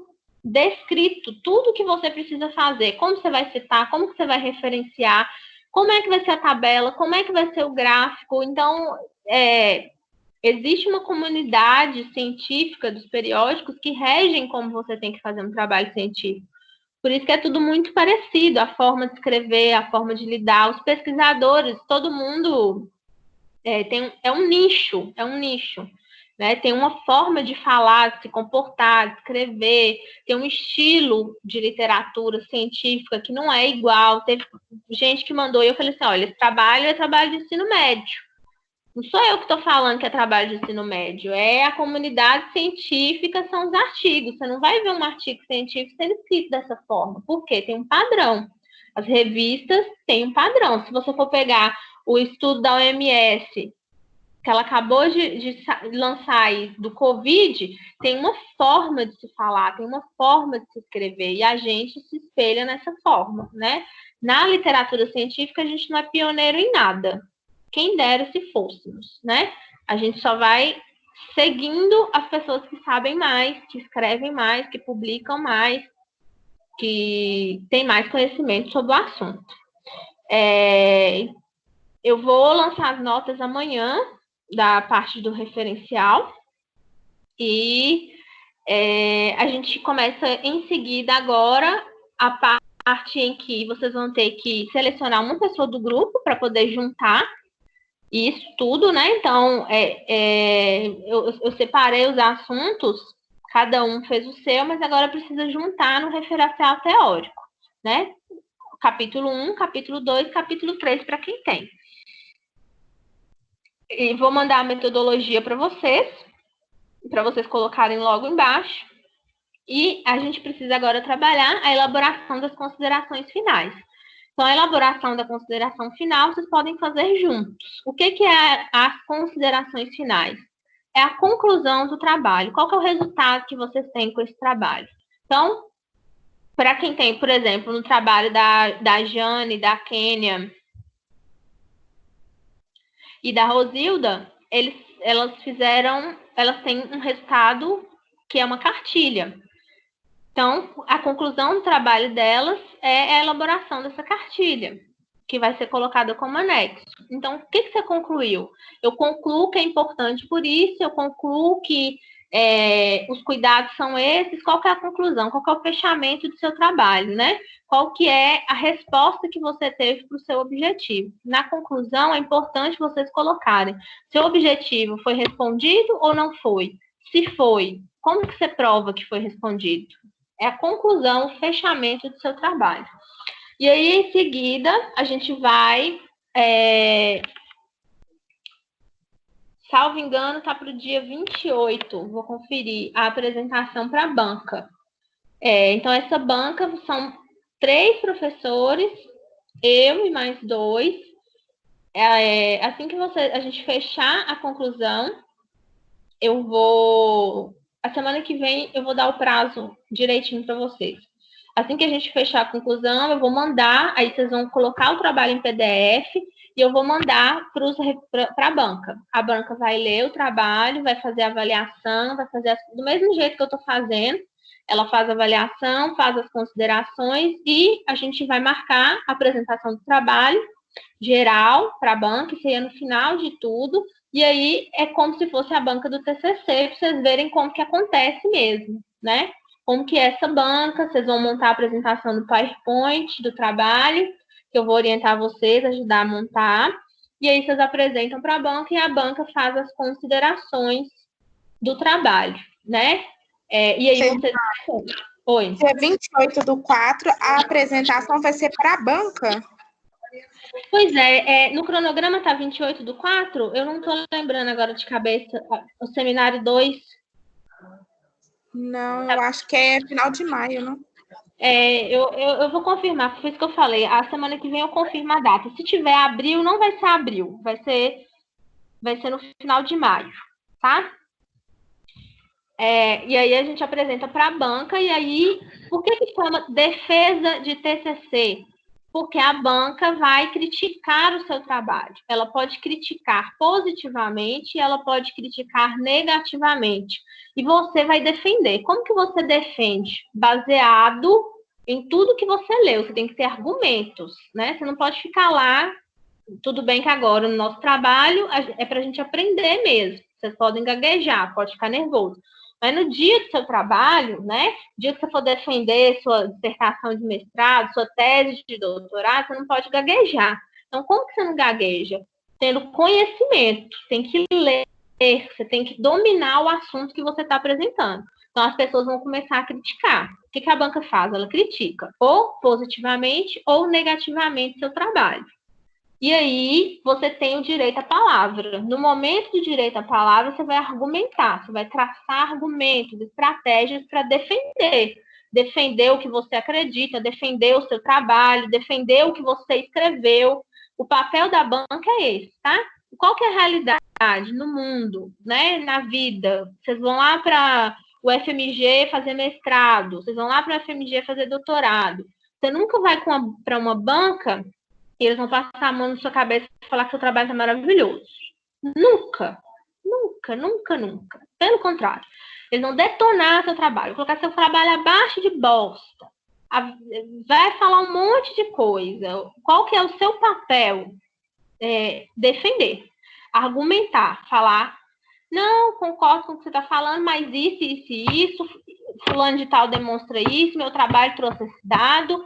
descrito tudo que você precisa fazer, como você vai citar, como que você vai referenciar, como é que vai ser a tabela, como é que vai ser o gráfico. Então, existe uma comunidade científica dos periódicos que regem como você tem que fazer um trabalho científico. Por isso que é tudo muito parecido, a forma de escrever, a forma de lidar. Os pesquisadores, todo mundo é um nicho, né? Tem uma forma de falar, de se comportar, de escrever, tem um estilo de literatura científica que não é igual. Teve gente que mandou e eu falei assim, olha, esse trabalho é trabalho de ensino médio. Não sou eu que estou falando que é trabalho de ensino médio, é a comunidade científica, são os artigos. Você não vai ver um artigo científico sendo escrito dessa forma. Por quê? Tem um padrão. As revistas têm um padrão. Se você for pegar o estudo da OMS, que ela acabou de lançar aí, do Covid, tem uma forma de se falar, tem uma forma de se escrever, e a gente se espelha nessa forma, né? Na literatura científica, a gente não é pioneiro em nada. Quem dera se fôssemos, né? A gente só vai seguindo as pessoas que sabem mais, que escrevem mais, que publicam mais, que têm mais conhecimento sobre o assunto. Eu vou lançar as notas amanhã, da parte do referencial, e a gente começa em seguida agora a parte em que vocês vão ter que selecionar uma pessoa do grupo para poder juntar isso tudo, né? Então, eu separei os assuntos, cada um fez o seu, mas agora precisa juntar no referencial teórico, né? Capítulo 1, capítulo 2, capítulo 3 para quem tem. E vou mandar a metodologia para vocês colocarem logo embaixo. E a gente precisa agora trabalhar a elaboração das considerações finais. Então, a elaboração da consideração final, vocês podem fazer juntos. O que é as considerações finais? É a conclusão do trabalho. Qual que é o resultado que vocês têm com esse trabalho? Então, para quem tem, por exemplo, no trabalho da Jane, da Kênia e da Rosilda, elas têm um resultado que é uma cartilha. Então, a conclusão do trabalho delas é a elaboração dessa cartilha, que vai ser colocada como anexo. Então, o que você concluiu? Eu concluo que é importante por isso, eu concluo que os cuidados são esses. Qual que é a conclusão? Qual que é o fechamento do seu trabalho, né? Qual que é a resposta que você teve para o seu objetivo? Na conclusão, é importante vocês colocarem: seu objetivo foi respondido ou não foi? Se foi, como que você prova que foi respondido? É a conclusão, o fechamento do seu trabalho. E aí, em seguida, a gente vai... salvo engano, está para o dia 28. Vou conferir a apresentação para a banca. Então, essa banca são 3 professores, eu e mais 2. Assim que a gente fechar a conclusão, a semana que vem eu vou dar o prazo direitinho para vocês. Assim que a gente fechar a conclusão, eu vou mandar, aí vocês vão colocar o trabalho em PDF e eu vou mandar para a banca. A banca vai ler o trabalho, vai fazer a avaliação, vai fazer do mesmo jeito que eu estou fazendo. Ela faz a avaliação, faz as considerações e a gente vai marcar a apresentação do trabalho geral para a banca, isso aí é no final de tudo. E aí é como se fosse a banca do TCC, para vocês verem como que acontece mesmo, né? Como que é essa banca, vocês vão montar a apresentação do PowerPoint, do trabalho, que eu vou orientar vocês, ajudar a montar. E aí vocês apresentam para a banca e a banca faz as considerações do trabalho, né? E aí vocês... Oi. Dia 28/4, a apresentação vai ser para a banca? Pois no cronograma tá 28/4, eu não tô lembrando agora de cabeça, o seminário 2. Não, eu acho que é final de maio, não? Eu vou confirmar, foi isso que eu falei, a semana que vem eu confirmo a data. Se tiver abril, não vai ser abril, vai ser no final de maio, tá? E aí a gente apresenta para a banca, e aí, por que chama defesa de TCC? Porque a banca vai criticar o seu trabalho. Ela pode criticar positivamente e ela pode criticar negativamente. E você vai defender. Como que você defende? Baseado em tudo que você leu. Você tem que ter argumentos, né? Você não pode ficar lá. Tudo bem que agora no nosso trabalho é para a gente aprender mesmo. Vocês podem gaguejar, pode ficar nervoso. Mas no dia do seu trabalho, né? No dia que você for defender sua dissertação de mestrado, sua tese de doutorado, você não pode gaguejar. Então, como que você não gagueja? Tendo conhecimento, tem que ler, você tem que dominar o assunto que você está apresentando. Então, as pessoas vão começar a criticar. O que a banca faz? Ela critica, ou positivamente ou negativamente, seu trabalho. E aí, você tem o direito à palavra. No momento do direito à palavra, você vai argumentar, você vai traçar argumentos, estratégias para defender. Defender o que você acredita, defender o seu trabalho, defender o que você escreveu. O papel da banca é esse, tá? Qual que é a realidade no mundo, né? Na vida? Vocês vão lá para o FMG fazer mestrado, vocês vão lá para o FMG fazer doutorado. Você nunca vai para uma banca e eles vão passar a mão na sua cabeça e falar que seu trabalho é maravilhoso. Nunca. Nunca, nunca, nunca. Pelo contrário. Eles vão detonar seu trabalho, colocar seu trabalho abaixo de bosta. Vai falar um monte de coisa. Qual que é o seu papel? Defender. Argumentar. Falar, não, concordo com o que você está falando, mas isso, fulano de tal demonstra isso, meu trabalho trouxe esse dado.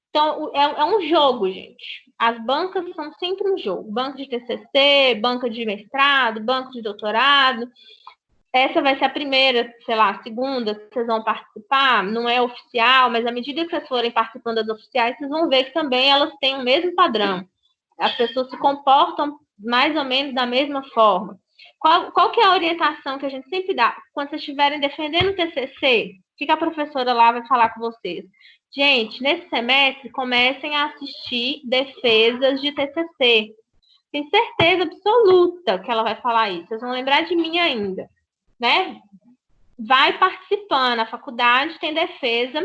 Então, é um jogo, gente. As bancas são sempre um jogo. Banco de TCC, banca de mestrado, banco de doutorado. Essa vai ser a primeira, sei lá, a segunda que vocês vão participar. Não é oficial, mas à medida que vocês forem participando das oficiais, vocês vão ver que também elas têm o mesmo padrão. As pessoas se comportam mais ou menos da mesma forma. Qual que é a orientação que a gente sempre dá? Quando vocês estiverem defendendo o TCC, o que a professora lá vai falar com vocês? Gente, nesse semestre, comecem a assistir defesas de TCC. Tenho certeza absoluta que ela vai falar isso. Vocês vão lembrar de mim ainda, né? Vai participando. A faculdade tem defesa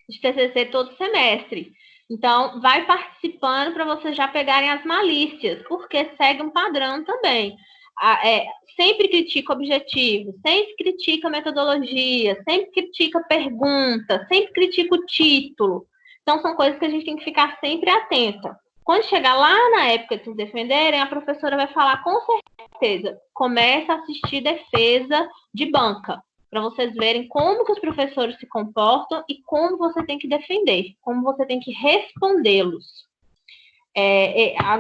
de TCC todo semestre. Então, vai participando para vocês já pegarem as malícias, porque segue um padrão também. Sempre critica objetivo, sempre critica metodologia, sempre critica pergunta, sempre critica o título. Então, são coisas que a gente tem que ficar sempre atenta. Quando chegar lá na época de se defenderem, a professora vai falar com certeza, começa a assistir defesa de banca, para vocês verem como que os professores se comportam e como você tem que defender, como você tem que respondê-los.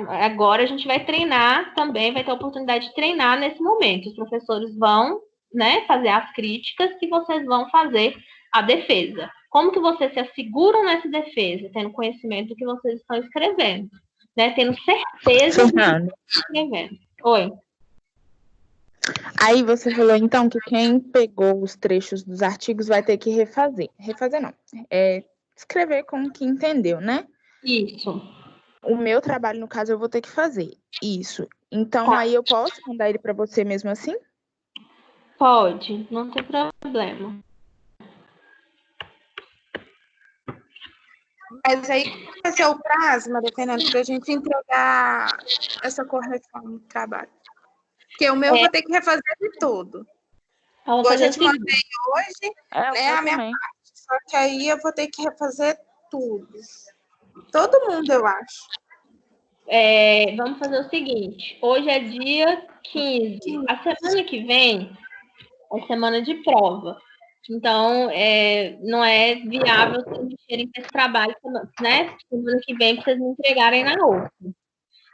Agora a gente vai treinar também, vai ter a oportunidade de treinar nesse momento. Os professores vão, né, fazer as críticas e vocês vão fazer a defesa. Como que vocês se asseguram nessa defesa? Tendo conhecimento do que vocês estão escrevendo, né? Tendo certeza do que estão escrevendo. Oi. Aí você falou, então, que quem pegou os trechos dos artigos vai ter que refazer. Refazer não. Escrever com o que entendeu, né? Isso. O meu trabalho, no caso, eu vou ter que fazer isso. Então, Tá. aí eu posso mandar ele para você mesmo assim? Pode, não tem problema. Mas aí, qual vai ser o prazo, Maria Fernanda, para a gente entregar essa correção no trabalho? Porque o meu eu vou ter que refazer de tudo. Vamos Hoje fazer eu te mandei hoje, né, a minha também. parte. Só que aí eu vou ter que refazer tudo. Todo mundo, eu acho. Vamos fazer o seguinte. Hoje é dia 15. A semana que vem é semana de prova. Então, não é viável vocês mexerem com esse trabalho, né? Semana que vem, para vocês me entregarem na outra.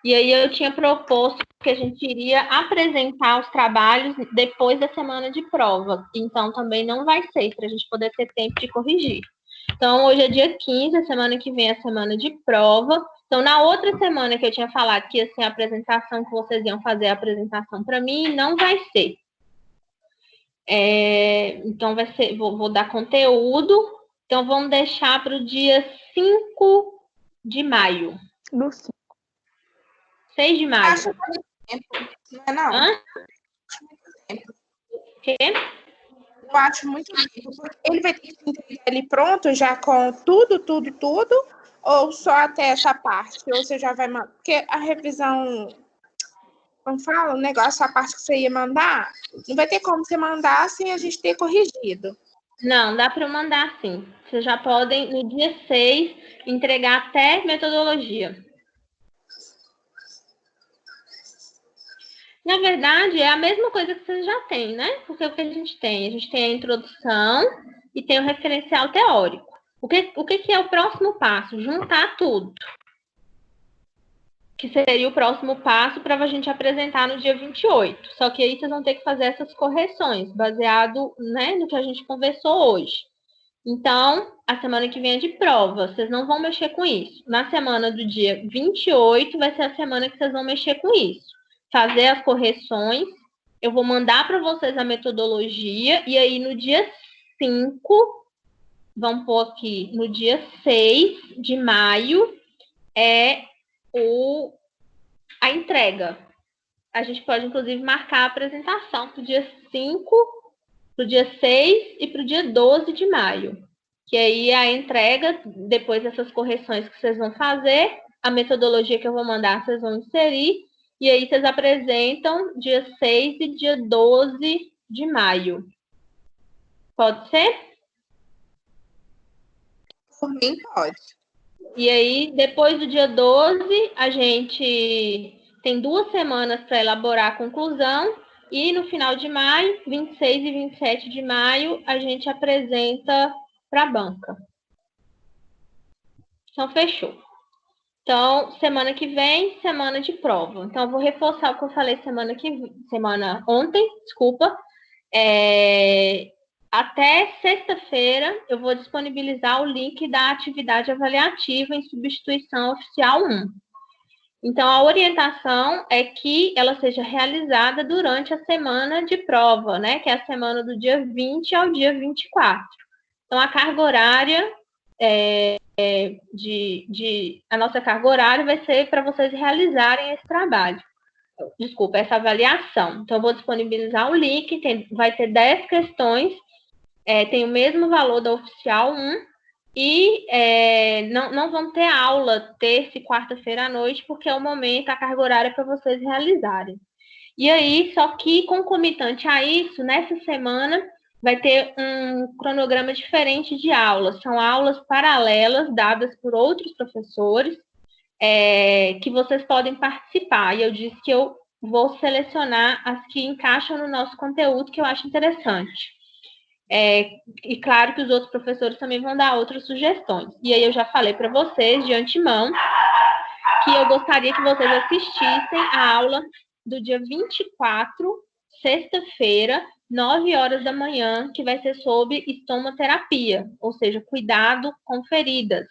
E aí eu tinha proposto que a gente iria apresentar os trabalhos depois da semana de prova. Então, também não vai ser, para a gente poder ter tempo de corrigir. Então, hoje é dia 15, a semana que vem é a semana de prova. Então, na outra semana que eu tinha falado que ia ser a apresentação, que vocês iam fazer a apresentação para mim, não vai ser. Então, vai ser, vou dar conteúdo. Então, vamos deixar para o dia 5 de maio. Do 5. 6 de maio. Acho muito tempo, não é não? Hã? Acho muito tempo. O quê? Eu acho muito tempo. Porque ele vai ter que entregar ele pronto já com tudo, ou só até essa parte? Ou você já vai mandar? Porque a revisão, como fala, o negócio, a parte que você ia mandar, não vai ter como você mandar sem a gente ter corrigido. Não, dá para eu mandar sim. Vocês já podem, no dia 6, entregar até metodologia. Na verdade, é a mesma coisa que vocês já têm, né? Porque o que a gente tem? A gente tem a introdução e tem o referencial teórico. O que é o próximo passo? Juntar tudo. Que seria o próximo passo para a gente apresentar no dia 28. Só que aí vocês vão ter que fazer essas correções, baseado, né, no que a gente conversou hoje. Então, a semana que vem é de prova, vocês não vão mexer com isso. Na semana do dia 28 vai ser a semana que vocês vão mexer com isso. Fazer as correções, eu vou mandar para vocês a metodologia, e aí no dia 5, vamos pôr aqui, no dia 6 de maio, é a entrega. A gente pode, inclusive, marcar a apresentação para o dia 5, para o dia 6 e para o dia 12 de maio. Que aí a entrega, depois dessas correções que vocês vão fazer, a metodologia que eu vou mandar, vocês vão inserir, e aí vocês apresentam dia 6 e dia 12 de maio. Pode ser? Por mim, pode. E aí, depois do dia 12, a gente tem 2 semanas para elaborar a conclusão, e no final de maio, 26 e 27 de maio, a gente apresenta para a banca. Então, fechou. Então, semana que vem, semana de prova. Então, eu vou reforçar o que eu falei ontem, desculpa. Até sexta-feira, eu vou disponibilizar o link da atividade avaliativa em substituição oficial 1. Então, a orientação é que ela seja realizada durante a semana de prova, né? Que é a semana do dia 20 ao dia 24. Então, a carga horária, a nossa carga horária vai ser para vocês realizarem esse trabalho. Desculpa, essa avaliação. Então, eu vou disponibilizar o link, vai ter 10 questões, tem o mesmo valor da oficial 1, e não vão ter aula terça e quarta-feira à noite, porque é o momento, a carga horária para vocês realizarem. E aí, só que concomitante a isso, nessa semana, vai ter um cronograma diferente de aulas. São aulas paralelas dadas por outros professores, que vocês podem participar. E eu disse que eu vou selecionar as que encaixam no nosso conteúdo, que eu acho interessante. E claro que os outros professores também vão dar outras sugestões. E aí eu já falei para vocês, de antemão, que eu gostaria que vocês assistissem a aula do dia 24, sexta-feira, 9 horas da manhã, que vai ser sobre estomoterapia, ou seja, cuidado com feridas.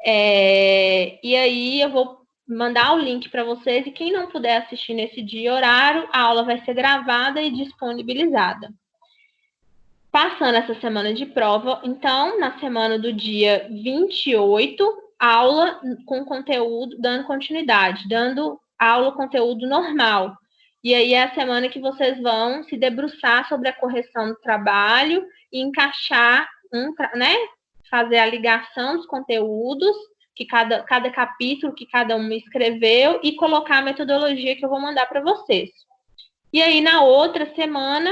E aí eu vou mandar o link para vocês, e quem não puder assistir nesse dia e horário, a aula vai ser gravada e disponibilizada. Passando essa semana de prova, então, na semana do dia 28, aula com conteúdo, dando continuidade, dando aula, conteúdo normal. E aí é a semana que vocês vão se debruçar sobre a correção do trabalho e encaixar, né, fazer a ligação dos conteúdos, que cada capítulo que cada um escreveu, e colocar a metodologia que eu vou mandar para vocês. E aí, na outra semana,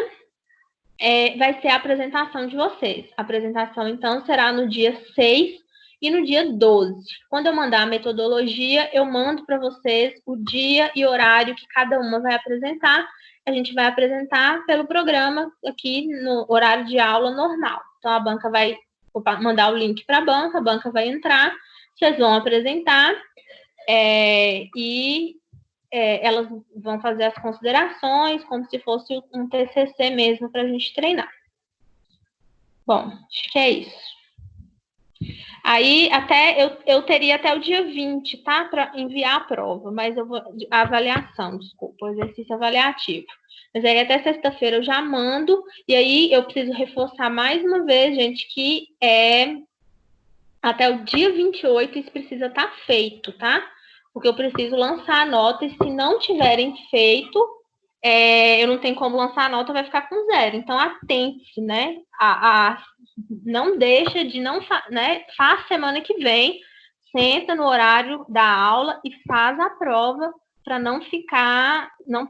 vai ser a apresentação de vocês. A apresentação, então, será no dia 6 e no dia 12. Quando eu mandar a metodologia, eu mando para vocês o dia e horário que cada uma vai apresentar. A gente vai apresentar pelo programa aqui no horário de aula normal. Então, a banca vai mandar o link para a banca vai entrar, vocês vão apresentar, elas vão fazer as considerações, como se fosse um TCC mesmo, para a gente treinar. Bom, acho que é isso. Aí, eu teria até o dia 20, tá? Para enviar a prova, mas a avaliação, desculpa, o exercício avaliativo. Mas aí, até sexta-feira eu já mando, e aí eu preciso reforçar mais uma vez, gente, que até o dia 28 isso precisa estar feito, tá? Porque eu preciso lançar a nota, e se não tiverem feito, eu não tenho como lançar a nota, vai ficar com 0. Então, atente-se, né? Não deixa de né? Faz semana que vem, senta no horário da aula e faz a prova, para não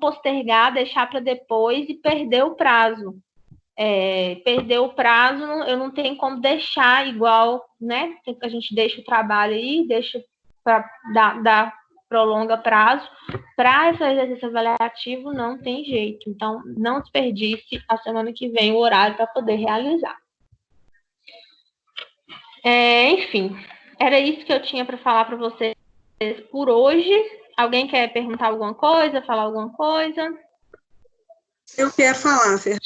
postergar, deixar para depois e perder o prazo. Perder o prazo, eu não tenho como deixar igual, né? A gente deixa o trabalho aí, deixa para prolonga prazo, para fazer exercício avaliativo não tem jeito. Então, não desperdice a semana que vem o horário para poder realizar. Enfim, era isso que eu tinha para falar para vocês por hoje. Alguém quer perguntar alguma coisa, falar alguma coisa? Eu quero falar, Fer.